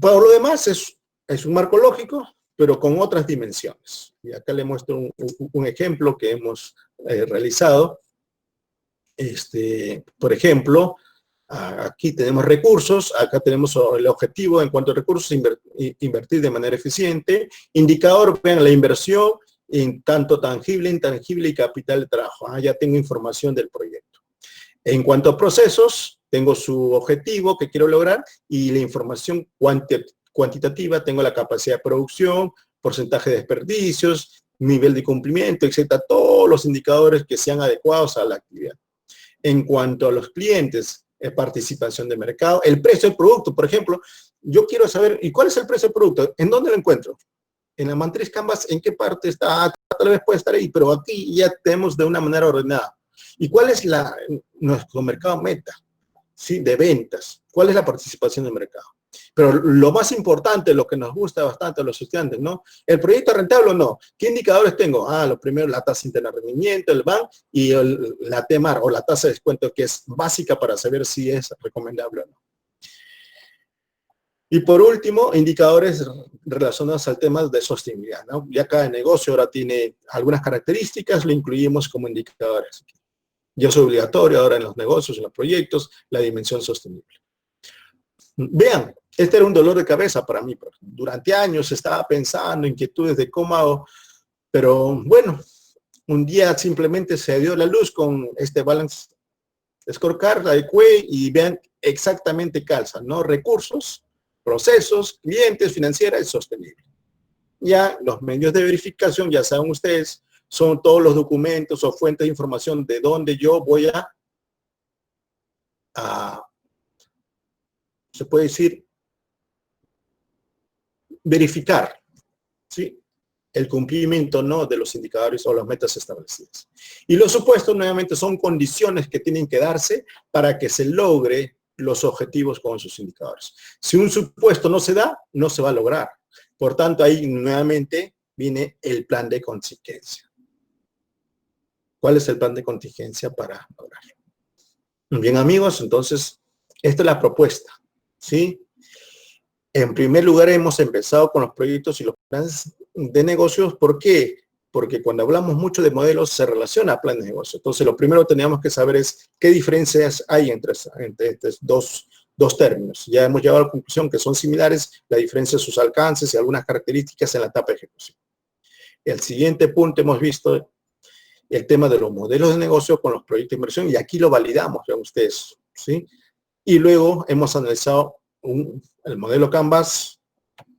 Por lo demás, es un marco lógico, pero con otras dimensiones. Y acá le muestro un ejemplo que hemos realizado. Por ejemplo, aquí tenemos recursos, acá tenemos el objetivo en cuanto a recursos, invertir de manera eficiente. Indicador, vean la inversión en tanto tangible, intangible y capital de trabajo. Ya tengo información del proyecto. En cuanto a procesos, tengo su objetivo que quiero lograr y la información cuantitativa, tengo la capacidad de producción, porcentaje de desperdicios, nivel de cumplimiento, etcétera, todos los indicadores que sean adecuados a la actividad. En cuanto a los clientes, participación de mercado, el precio del producto, por ejemplo, yo quiero saber, ¿y cuál es el precio del producto? ¿En dónde lo encuentro? En la matriz Canvas, ¿en qué parte está? Tal vez puede estar ahí, pero aquí ya tenemos de una manera ordenada. ¿Y cuál es nuestro mercado meta? ¿Sí? De ventas. ¿Cuál es la participación de mercado? Pero lo más importante, lo que nos gusta bastante a los estudiantes, ¿no? ¿El proyecto es rentable o no? ¿Qué indicadores tengo? Lo primero, la tasa interna de rendimiento, el BAN y la TEMAR o la tasa de descuento, que es básica para saber si es recomendable o no. Y por último, indicadores relacionados al tema de sostenibilidad, ¿no? Ya cada negocio ahora tiene algunas características, lo incluimos como indicadores. Ya es obligatorio ahora en los negocios, en los proyectos, la dimensión sostenible. Vean, este era un dolor de cabeza para mí. Durante años estaba pensando, inquietudes de cómo hago, pero bueno, un día simplemente se dio la luz con este balance scorecard, adecué, y vean exactamente calza, ¿no? Recursos, procesos, clientes, financiera y sostenible. Ya los medios de verificación, ya saben ustedes, son todos los documentos o fuentes de información de donde yo voy se puede decir, verificar, ¿sí?, el cumplimiento, ¿no?, de los indicadores o las metas establecidas. Y los supuestos, nuevamente, son condiciones que tienen que darse para que se logre los objetivos con sus indicadores. Si un supuesto no se da, no se va a lograr. Por tanto, ahí nuevamente viene el plan de contingencia. ¿Cuál es el plan de contingencia para lograrlo? Bien, amigos, entonces, esta es la propuesta, ¿sí? En primer lugar, hemos empezado con los proyectos y los planes de negocios. ¿Por qué? Porque cuando hablamos mucho de modelos, se relaciona a plan de negocio. Entonces, lo primero que teníamos que saber es qué diferencias hay entre estos dos términos. Ya hemos llegado a la conclusión que son similares, la diferencia de sus alcances y algunas características en la etapa de ejecución. El siguiente punto hemos visto el tema de los modelos de negocio con los proyectos de inversión, y aquí lo validamos, vean ustedes, ¿sí? Y luego hemos analizado el modelo Canvas,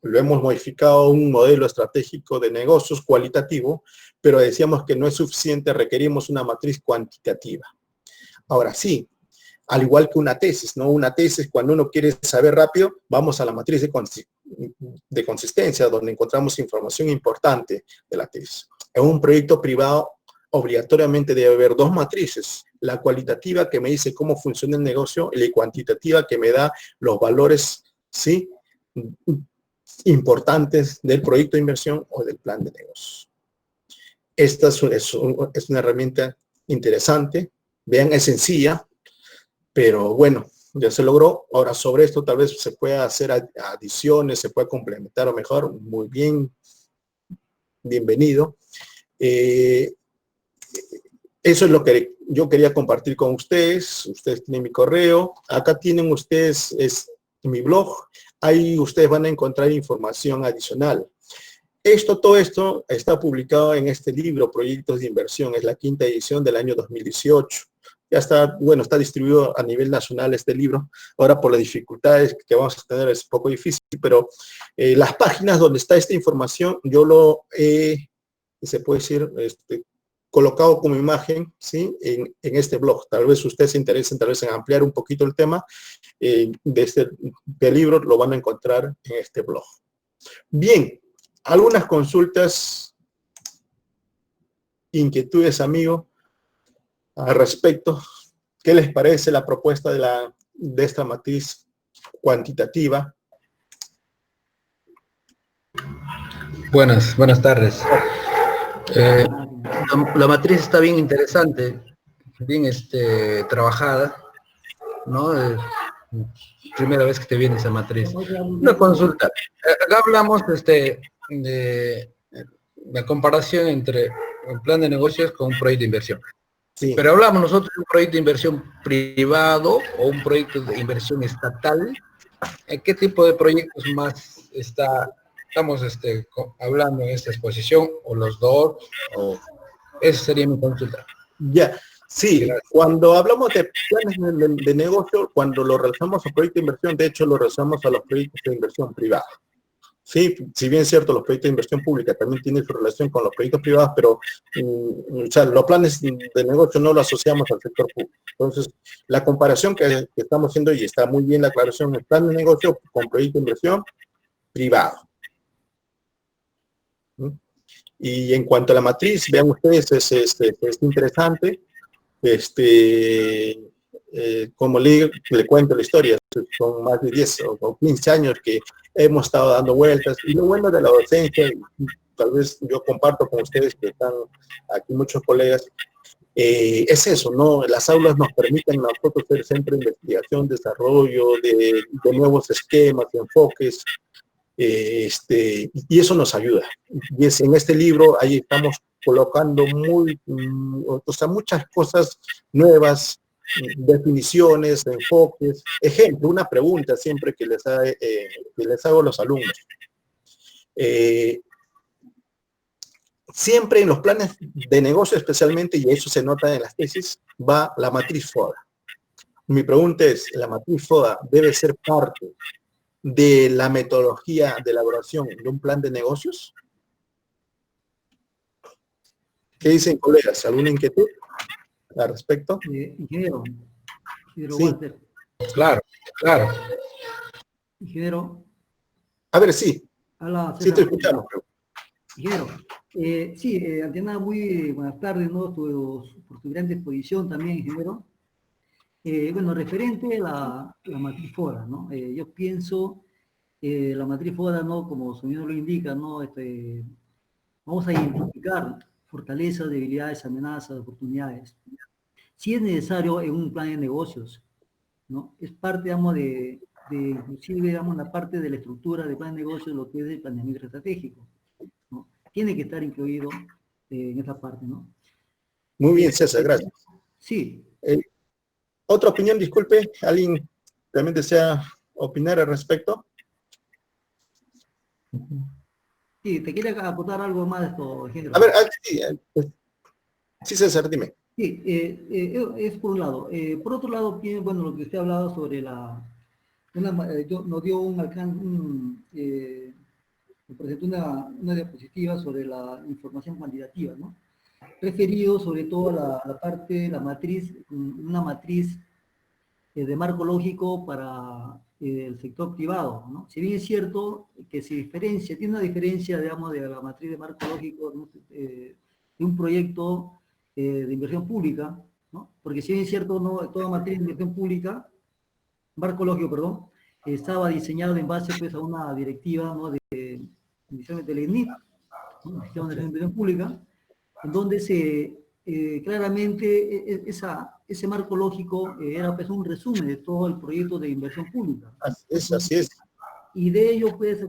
lo hemos modificado a un modelo estratégico de negocios cualitativo, pero decíamos que no es suficiente, requerimos una matriz cuantitativa. Ahora sí, al igual que una tesis, ¿no? Una tesis, cuando uno quiere saber rápido, vamos a la matriz de consistencia, donde encontramos información importante de la tesis. En un proyecto privado, obligatoriamente debe haber dos matrices: la cualitativa, que me dice cómo funciona el negocio, y la cuantitativa, que me da los valores, ¿sí?, importantes del proyecto de inversión o del plan de negocios. Esta es una herramienta interesante. Vean, es sencilla, pero bueno, ya se logró. Ahora, sobre esto tal vez se pueda hacer adiciones, se puede complementar o mejor. Muy bien, bienvenido. Eso es lo que yo quería compartir con ustedes. Ustedes tienen mi correo. Acá tienen ustedes mi blog. Ahí ustedes van a encontrar información adicional. Todo esto está publicado en este libro, Proyectos de Inversión. Es la 5ª edición del año 2018. Ya está, bueno, está distribuido a nivel nacional este libro. Ahora, por las dificultades que vamos a tener, es un poco difícil, pero las páginas donde está esta información, yo lo he, se puede decir, colocado como imagen, ¿sí?, en este blog. Tal vez ustedes se interesen tal vez en ampliar un poquito el tema del libro, lo van a encontrar en este blog. Bien, algunas consultas, inquietudes, amigo, al respecto. ¿Qué les parece la propuesta de esta matriz cuantitativa? Buenas tardes. La matriz está bien interesante, bien trabajada, ¿no? Primera vez que te viene esa matriz. Una consulta. Acá hablamos de la comparación entre un plan de negocios con un proyecto de inversión. Sí. Pero hablamos nosotros de un proyecto de inversión privado o un proyecto de inversión estatal. ¿En qué tipo de proyectos más estamos hablando en esta exposición? ¿O los dos? ¿O esa sería mi consulta? Ya, sí. Gracias. Cuando hablamos de planes de negocio, cuando lo relacionamos a proyectos de inversión, de hecho lo relacionamos a los proyectos de inversión privada. Sí, si bien es cierto, los proyectos de inversión pública también tienen su relación con los proyectos privados, pero o sea, los planes de negocio no los asociamos al sector público. Entonces, la comparación que estamos haciendo, y está muy bien la aclaración, el plan de negocio con proyecto de inversión privado. Y en cuanto a la matriz, vean ustedes, es interesante. Como le cuento la historia, son más de 10 o 15 años que hemos estado dando vueltas, y lo bueno de la docencia, tal vez yo comparto con ustedes que están aquí muchos colegas, es eso, ¿no? Las aulas nos permiten a nosotros ser centro de investigación, desarrollo de nuevos esquemas, de enfoques, y eso nos ayuda. Y en este libro ahí estamos colocando muchas cosas nuevas, definiciones, enfoques. Ejemplo, una pregunta siempre que les hago a los alumnos. siempre en los planes de negocio especialmente, y eso se nota en las tesis, va la matriz FODA. Mi pregunta es, ¿la matriz FODA debe ser parte de la metodología de elaboración de un plan de negocios? ¿Qué dicen, colegas? ¿Alguna inquietud al respecto? Ingeniero Sí. Walter. Claro, claro. Ingeniero. A ver, sí. Habla Sí, te escuchamos. Ingeniero. Sí, ante nada, muy buenas tardes, ¿no? Por tu gran exposición también, ingeniero. Bueno, referente a la matriz FODA, ¿no? Yo pienso, la matriz FODA, ¿no? Como su nombre lo indica, ¿no? Vamos a identificar fortalezas, debilidades, amenazas, oportunidades. Si es necesario en un plan de negocios, ¿no? Es parte, digamos, de inclusive, digamos, la parte de la estructura del plan de negocios, lo que es el planeamiento estratégico, ¿no? Tiene que estar incluido en esa parte, ¿no? Muy bien, César, gracias. Sí. ¿Otra opinión? Disculpe, ¿alguien también desea opinar al respecto? Sí, te quería aportar algo más de esto, ingeniero. A ver, sí, César, dime. Sí, es por un lado. Por otro lado, bueno, lo que usted ha hablado sobre nos dio nos presentó una diapositiva sobre la información cuantitativa, ¿no? Referido sobre todo a la parte, la matriz, una matriz de marco lógico para el sector privado, ¿no? Si bien es cierto que tiene una diferencia, digamos, de la matriz de marco lógico de un proyecto de inversión pública, ¿no? Porque si bien es cierto, no, toda matriz de inversión pública, marco lógico, perdón, estaba diseñado en base, pues, a una directiva, ¿no? Inicialmente del ENIP, ¿no? Sistema de Inversión Pública, en donde claramente ese marco lógico era, pues, un resumen de todo el proyecto de inversión pública. Así es. Y de ello, pues,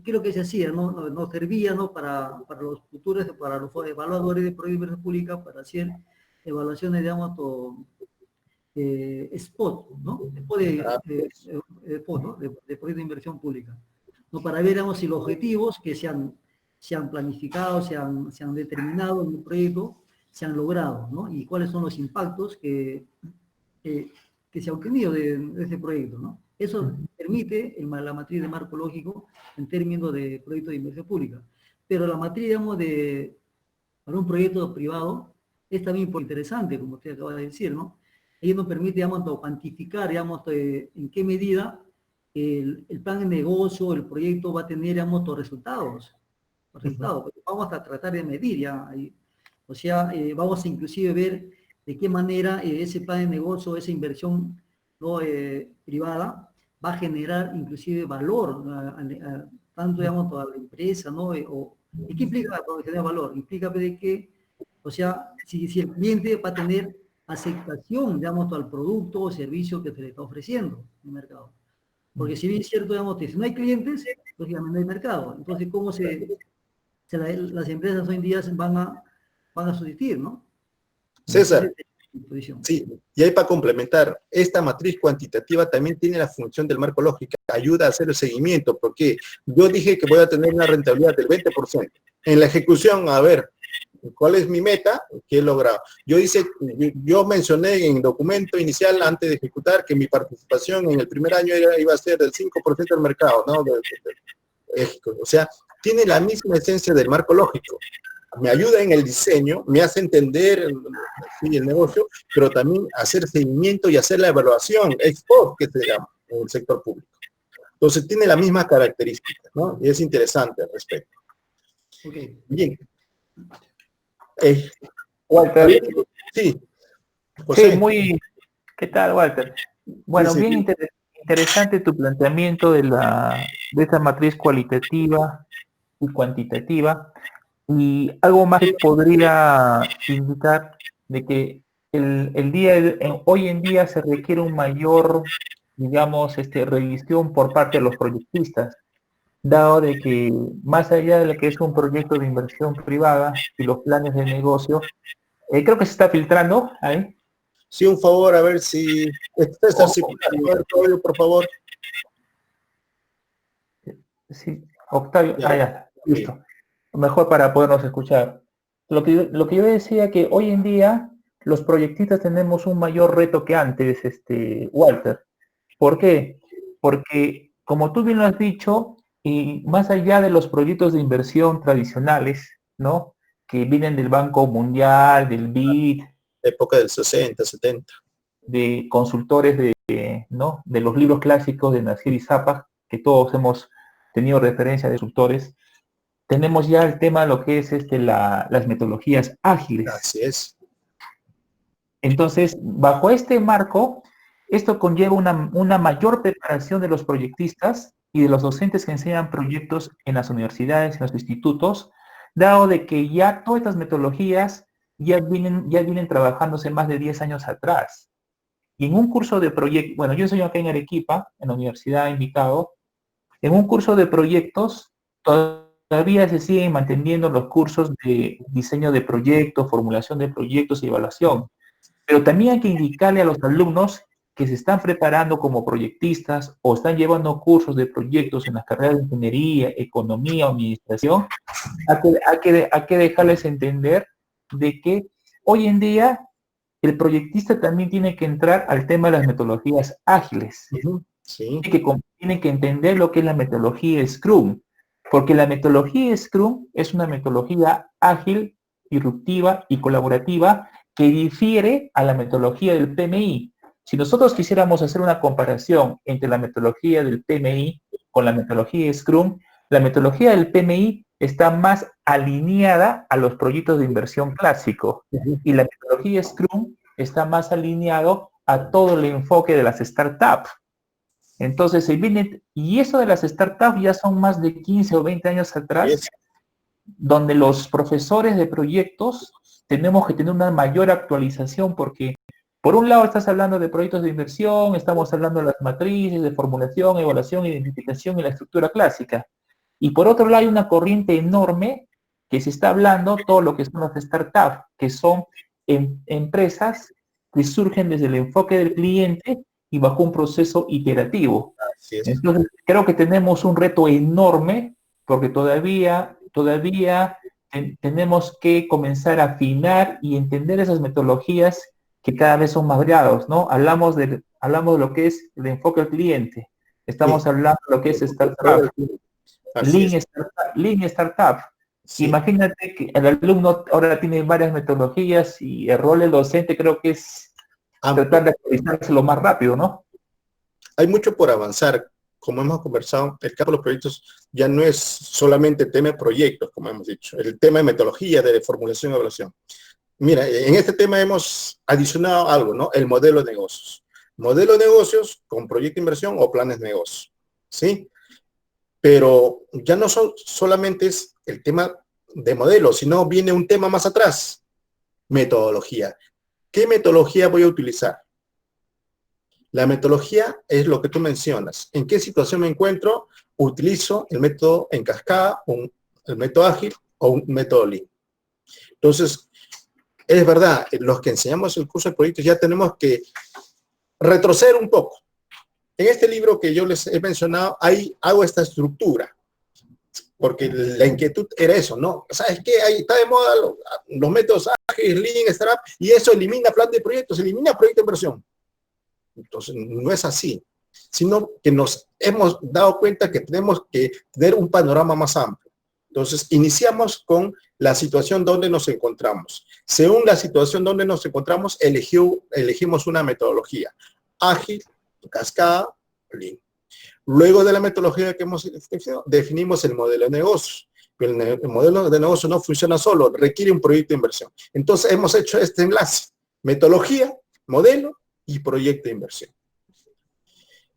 creo que se hacía, ¿no? Nos servía, ¿no? Para los futuros, para los evaluadores de proyectos de inversión pública, para hacer evaluaciones, digamos, spot, ¿no? Después spot, ¿no? De proyectos de inversión pública, ¿no? Para ver, digamos, si los objetivos que se han planificado, se han determinado en el proyecto, se han logrado, ¿no? Y cuáles son los impactos que se han obtenido de ese proyecto, ¿no? Eso permite la matriz de marco lógico en términos de proyectos de inversión pública. Pero la matriz, digamos, para un proyecto privado es también muy interesante, como usted acaba de decir, ¿no? Ello nos permite, digamos, cuantificar, digamos, en qué medida el plan de negocio, el proyecto va a tener, digamos, los resultados. Vamos a tratar de medir ya. O sea, vamos a inclusive ver de qué manera ese plan de negocio, esa inversión, ¿no? Privada, va a generar inclusive valor, tanto, digamos, a la empresa, ¿no? ¿Y qué implica cuando genera valor? Implica de que, o sea, si el cliente va a tener aceptación, digamos, al producto o servicio que se le está ofreciendo en el mercado. Porque si bien es cierto, digamos, que si no hay clientes, lógicamente no hay mercado. Entonces, ¿cómo las empresas hoy en día van a subsistir, ¿no? César, sí, y ahí para complementar, esta matriz cuantitativa también tiene la función del marco lógico, ayuda a hacer el seguimiento, porque yo dije que voy a tener una rentabilidad del 20%. En la ejecución, a ver, ¿cuál es mi meta? ¿Qué he logrado? Yo mencioné en el documento inicial, antes de ejecutar, que mi participación en el primer año iba a ser del 5% del mercado, ¿no? O sea, tiene la misma esencia del marco lógico. Me ayuda en el diseño, me hace entender el negocio, pero también hacer seguimiento y hacer la evaluación ex post, que se llama en el sector público. Entonces tiene la misma característica, ¿no? Y es interesante al respecto. Okay. Bien. Walter. Sí. José. Sí, ¿qué tal, Walter? Bueno, Sí, bien interesante tu planteamiento de esta matriz cualitativa y cuantitativa. Y algo más que podría indicar de que hoy en día se requiere un mayor, digamos, revisión por parte de los proyectistas, dado de que más allá de lo que es un proyecto de inversión privada y los planes de negocio, creo que se está filtrando ahí. Sí, un favor, a ver si... Octavio, por favor. Sí, Octavio, ya, listo. mejor para podernos escuchar. Lo que yo decía que hoy en día los proyectistas tenemos un mayor reto que antes, Walter. ¿Por qué? Porque, como tú bien lo has dicho, y más allá de los proyectos de inversión tradicionales, ¿no? Que vienen del Banco Mundial, del BID, Época del 60, 70. de consultores ¿no? De los libros clásicos de Nasir y Zappa, que todos hemos tenido referencia de consultores, tenemos ya el tema de lo que es las metodologías ágiles. Así es. Entonces, bajo este marco, esto conlleva una mayor preparación de los proyectistas y de los docentes que enseñan proyectos en las universidades, en los institutos, dado de que ya todas estas metodologías ya vienen trabajándose más de 10 años atrás. Y en un curso de proyectos, bueno, yo soy acá en Arequipa, en la universidad invitado, en un curso de proyectos todavía se siguen manteniendo los cursos de diseño de proyectos, formulación de proyectos y evaluación. Pero también hay que indicarle a los alumnos que se están preparando como proyectistas o están llevando cursos de proyectos en las carreras de ingeniería, economía o administración, hay que dejarles entender de que hoy en día el proyectista también tiene que entrar al tema de las metodologías ágiles. Sí. Tiene que entender lo que es la metodología Scrum, porque la metodología Scrum es una metodología ágil, disruptiva y colaborativa que difiere a la metodología del PMI. Si nosotros quisiéramos hacer una comparación entre la metodología del PMI con la metodología Scrum, la metodología del PMI está más alineada a los proyectos de inversión clásico y la metodología Scrum está más alineado a todo el enfoque de las startups. Entonces, y eso de las startups ya son más de 15 o 20 años atrás, donde los profesores de proyectos tenemos que tener una mayor actualización porque, por un lado, estás hablando de proyectos de inversión, estamos hablando de las matrices, de formulación, evaluación, identificación y la estructura clásica. Y por otro lado, hay una corriente enorme que se está hablando, todo lo que son las startups, que son empresas que surgen desde el enfoque del cliente y bajo un proceso iterativo. Entonces, creo que tenemos un reto enorme porque todavía tenemos que comenzar a afinar y entender esas metodologías que cada vez son más variados, ¿no? Hablamos de lo que es el enfoque al cliente, estamos hablando de lo que es startup, Lean Startup. Sí. Imagínate que el alumno ahora tiene varias metodologías y el rol del docente creo que es tratar de actualizarse lo más rápido, ¿no? Hay mucho por avanzar. Como hemos conversado, el campo de los proyectos ya no es solamente el tema de proyectos, como hemos dicho, el tema de metodología, de formulación y evaluación. Mira, en este tema hemos adicionado algo, ¿no? El modelo de negocios. Modelo de negocios con proyecto de inversión o planes de negocio, ¿sí? Pero ya no solamente es el tema de modelo, sino viene un tema más atrás, metodología. ¿Qué metodología voy a utilizar? La metodología es lo que tú mencionas. ¿En qué situación me encuentro? Utilizo el método en cascada, el método ágil o un método Lean. Entonces, es verdad, los que enseñamos el curso de proyectos ya tenemos que retroceder un poco. En este libro que yo les he mencionado, ahí hago esta estructura, porque la inquietud era eso, ¿no? ¿Sabes qué? Ahí está de moda los métodos ágiles, Lean, Startup, y eso elimina plan de proyectos, elimina proyecto de inversión. Entonces, no es así, sino que nos hemos dado cuenta que tenemos que tener un panorama más amplio. Entonces, iniciamos con la situación donde nos encontramos. Según la situación donde nos encontramos, elegimos una metodología ágil, cascada, Lean. Luego de la metodología que hemos definido, definimos el modelo de negocio. El modelo de negocio no funciona solo, requiere un proyecto de inversión. Entonces, hemos hecho este enlace, metodología, modelo y proyecto de inversión.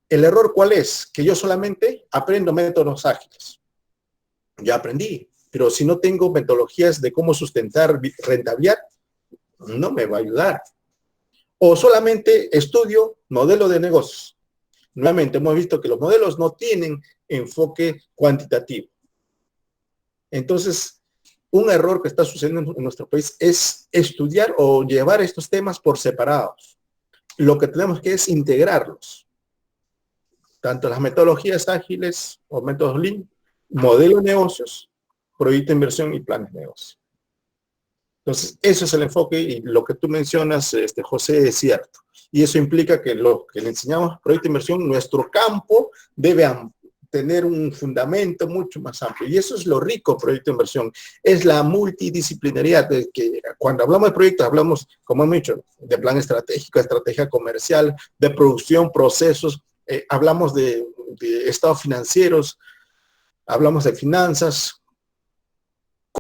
¿El error cuál es? Que yo solamente aprendo métodos ágiles. Ya aprendí, pero si no tengo metodologías de cómo sustentar rentabilidad, no me va a ayudar. O solamente estudio modelo de negocios. Nuevamente hemos visto que los modelos no tienen enfoque cuantitativo. Entonces, un error que está sucediendo en nuestro país es estudiar o llevar estos temas por separados. Lo que tenemos que es integrarlos. Tanto las metodologías ágiles o métodos Lean, modelo de negocios, proyecto de inversión y planes de negocio. Entonces, eso es el enfoque y lo que tú mencionas, José, es cierto. Y eso implica que lo que le enseñamos proyecto de inversión, nuestro campo debe tener un fundamento mucho más amplio. Y eso es lo rico proyecto de inversión. Es la multidisciplinaridad. De que cuando hablamos de proyectos, hablamos, como hemos dicho, de plan estratégico, estrategia comercial, de producción, procesos. Hablamos de estados financieros, hablamos de finanzas,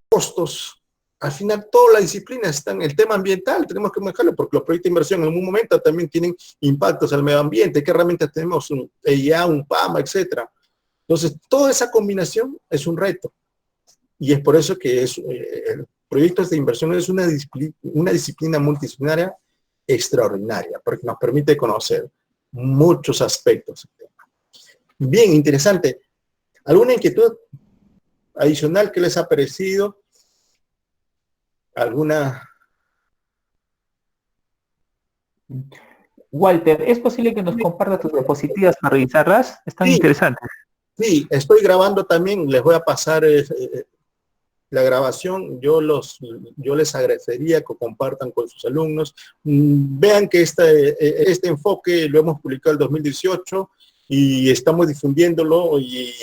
costos. Al final, todas las disciplinas están, el tema ambiental, tenemos que manejarlo porque los proyectos de inversión en un momento también tienen impactos al medio ambiente. ¿Qué herramientas tenemos? Un EIA, un PAMA, etcétera. Entonces, toda esa combinación es un reto. Y es por eso que proyectos de inversión es una disciplina multidisciplinaria extraordinaria, porque nos permite conocer muchos aspectos. Bien, interesante. ¿Alguna inquietud adicional que les ha parecido? ¿Alguna? Walter, ¿es posible que nos compartas tus diapositivas para revisarlas? Están interesantes. Sí, estoy grabando también, les voy a pasar la grabación, yo les agradecería que compartan con sus alumnos. Vean que este enfoque lo hemos publicado en 2018 y estamos difundiéndolo y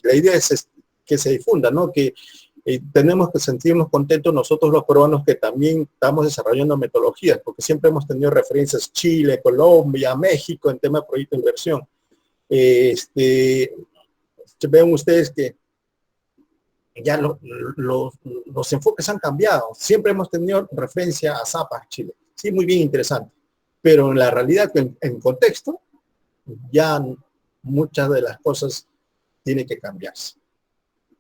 la idea es que se difunda, ¿no? Que tenemos que sentirnos contentos nosotros los peruanos que también estamos desarrollando metodologías, porque siempre hemos tenido referencias Chile, Colombia, México en tema de proyecto de inversión. Vean ustedes que ya los enfoques han cambiado. Siempre hemos tenido referencia a ZAPA, Chile. Sí, muy bien, interesante. Pero en la realidad, en contexto, ya muchas de las cosas tienen que cambiarse.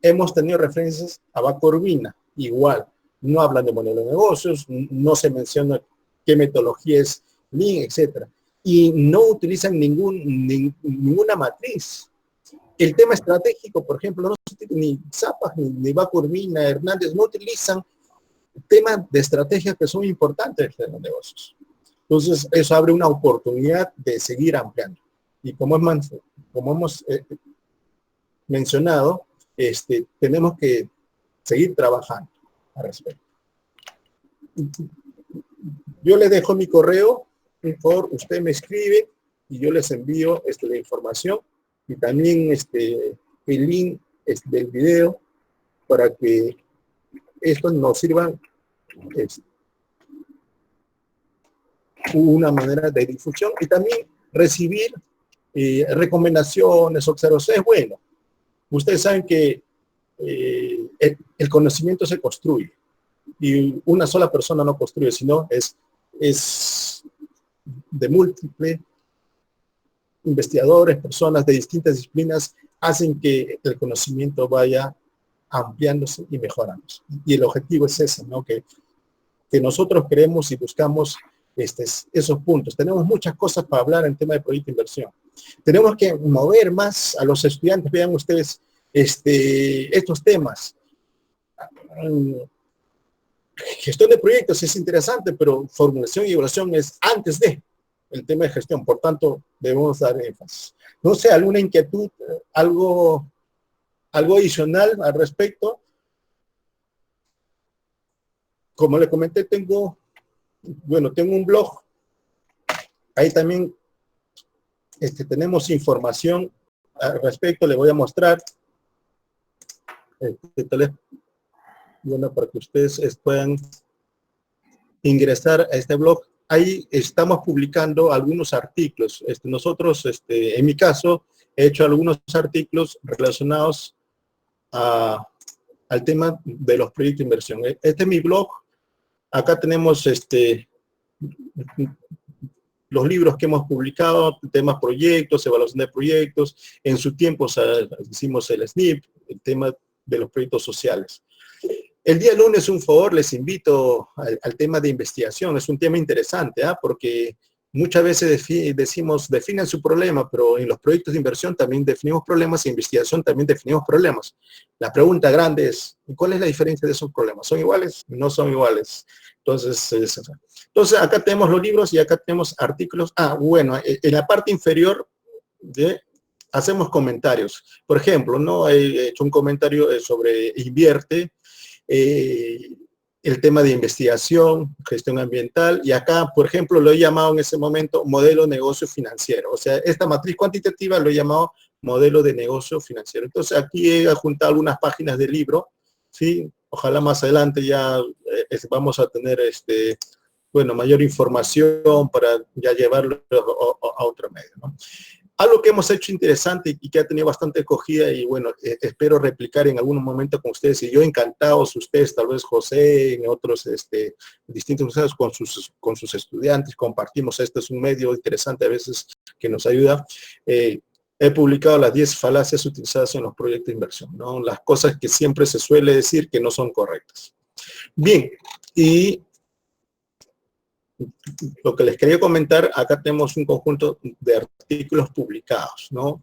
Hemos tenido referencias a Banco Urbina, igual. No hablan de modelo de negocios, no se menciona qué metodología es Lean, etc. Y no utilizan ninguna matriz. El tema estratégico, por ejemplo, ni Zapas, ni Banco Urbina, Hernández, no utilizan temas de estrategia que son importantes en los negocios. Entonces, eso abre una oportunidad de seguir ampliando. Y como hemos mencionado, tenemos que seguir trabajando al respecto. Yo les dejo mi correo, por favor, usted me escribe y yo les envío la información y también el link del video para que esto nos sirva una manera de difusión y también recibir recomendaciones, observaciones. Bueno, ustedes saben que el conocimiento se construye y una sola persona no construye, sino es de múltiples investigadores, personas de distintas disciplinas hacen que el conocimiento vaya ampliándose y mejorándose. Y el objetivo es ese, ¿no? Que nosotros queremos y buscamos esos puntos. Tenemos muchas cosas para hablar en tema de proyecto de inversión. Tenemos que mover más a los estudiantes, vean ustedes estos temas. Gestión de proyectos es interesante, pero formulación y evaluación es antes de el tema de gestión, por tanto, debemos dar énfasis. No sé, alguna inquietud, algo adicional al respecto. Como le comenté, tengo un blog. Ahí también tenemos información al respecto. Le voy a mostrar para que ustedes puedan ingresar a este blog. Ahí estamos publicando algunos artículos. Nosotros, en mi caso, he hecho algunos artículos relacionados al tema de los proyectos de inversión. Este es mi blog. Acá tenemos los libros que hemos publicado, temas proyectos, evaluación de proyectos. En su tiempo hicimos el SNIP, el tema de los proyectos sociales. El día lunes, un favor, les invito al tema de investigación. Es un tema interesante, porque muchas veces decimos, definen su problema, pero en los proyectos de inversión también definimos problemas, en investigación también definimos problemas. La pregunta grande es, ¿cuál es la diferencia de esos problemas? ¿Son iguales? No son iguales. Entonces acá tenemos los libros y acá tenemos artículos. Bueno, en la parte inferior hacemos comentarios. Por ejemplo, ¿no? He hecho un comentario sobre invierte, el tema de investigación, gestión ambiental, y acá, por ejemplo, lo he llamado en ese momento modelo de negocio financiero. O sea, esta matriz cuantitativa lo he llamado modelo de negocio financiero. Entonces, aquí he juntado algunas páginas del libro, ¿sí? Ojalá más adelante ya vamos a tener bueno, mayor información para ya llevarlo a otro medio, ¿no? Algo que hemos hecho interesante y que ha tenido bastante acogida y bueno, espero replicar en algún momento con ustedes y yo encantados, ustedes, tal vez José, en otros distintos museos con sus estudiantes, compartimos, este es un medio interesante a veces que nos ayuda. He publicado las 10 falacias utilizadas en los proyectos de inversión, ¿no? Las cosas que siempre se suele decir que no son correctas. Bien, y lo que les quería comentar, acá tenemos un conjunto de artículos publicados, ¿no?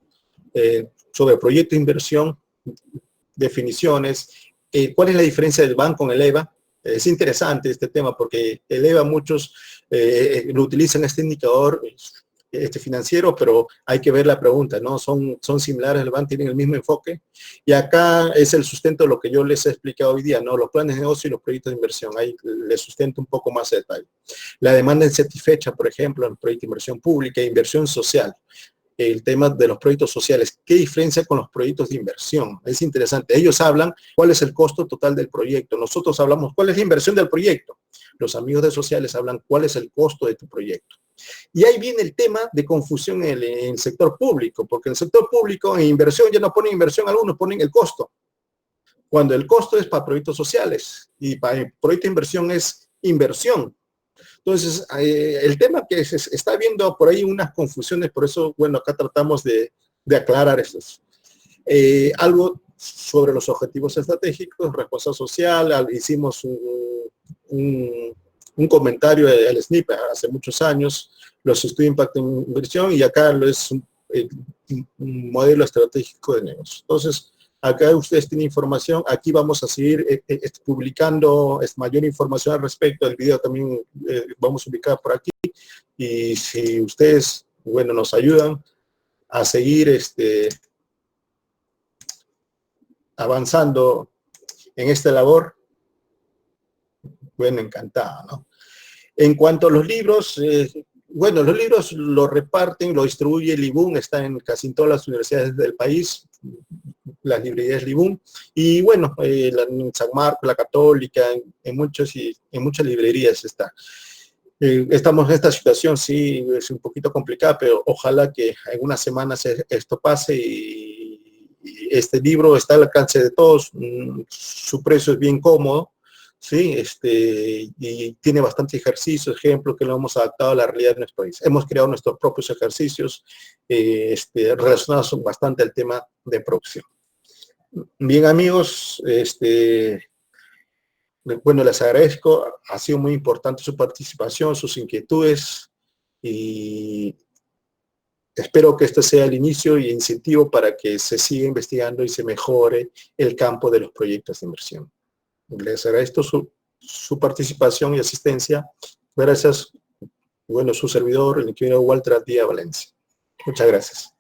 Sobre proyectos de inversión, definiciones, cuál es la diferencia del BAN con el EVA. Es interesante este tema porque el EVA muchos lo utilizan este indicador financiero, pero hay que ver la pregunta, ¿no? Son similares al BAN, tienen el mismo enfoque. Y acá es el sustento de lo que yo les he explicado hoy día, ¿no? Los planes de negocio y los proyectos de inversión. Ahí les sustento un poco más de detalle. La demanda insatisfecha, por ejemplo, en el proyecto de inversión pública e inversión social. El tema de los proyectos sociales. ¿Qué diferencia con los proyectos de inversión? Es interesante. Ellos hablan cuál es el costo total del proyecto. Nosotros hablamos cuál es la inversión del proyecto. Los amigos de sociales hablan cuál es el costo de tu proyecto. Y ahí viene el tema de confusión en el sector público, porque en el sector público en inversión ya no ponen inversión, algunos ponen el costo, cuando el costo es para proyectos sociales y para el proyecto de inversión es inversión. Entonces, el tema que se está viendo por ahí unas confusiones, por eso, bueno, acá tratamos de aclarar estos. Algo sobre los objetivos estratégicos, responsabilidad social, hicimos un comentario del SNIP hace muchos años, los estudios de impacto en inversión, y acá es un modelo estratégico de negocio. Entonces, acá ustedes tienen información, aquí vamos a seguir publicando mayor información al respecto, el video también vamos a ubicar por aquí, y si ustedes, bueno, nos ayudan a seguir avanzando en esta labor, bueno, encantado, ¿no? En cuanto a los libros, bueno, los libros lo reparten, lo distribuye el IBUN, está en casi todas las universidades del país, las librerías Libún, y bueno, en San Marcos, la Católica, en muchas librerías está. Estamos en esta situación, sí, es un poquito complicada, pero ojalá que en unas semanas esto pase y este libro está al alcance de todos, su precio es bien cómodo, sí, y tiene bastante ejercicios, ejemplos que lo hemos adaptado a la realidad de nuestro país. Hemos creado nuestros propios ejercicios relacionados bastante al tema de producción. Bien, amigos, bueno, les agradezco, ha sido muy importante su participación, sus inquietudes, y espero que este sea el inicio y incentivo para que se siga investigando y se mejore el campo de los proyectos de inversión. Les agradezco su participación y asistencia. Gracias, bueno, su servidor, el ingeniero Walter Díaz Valencia. Muchas gracias.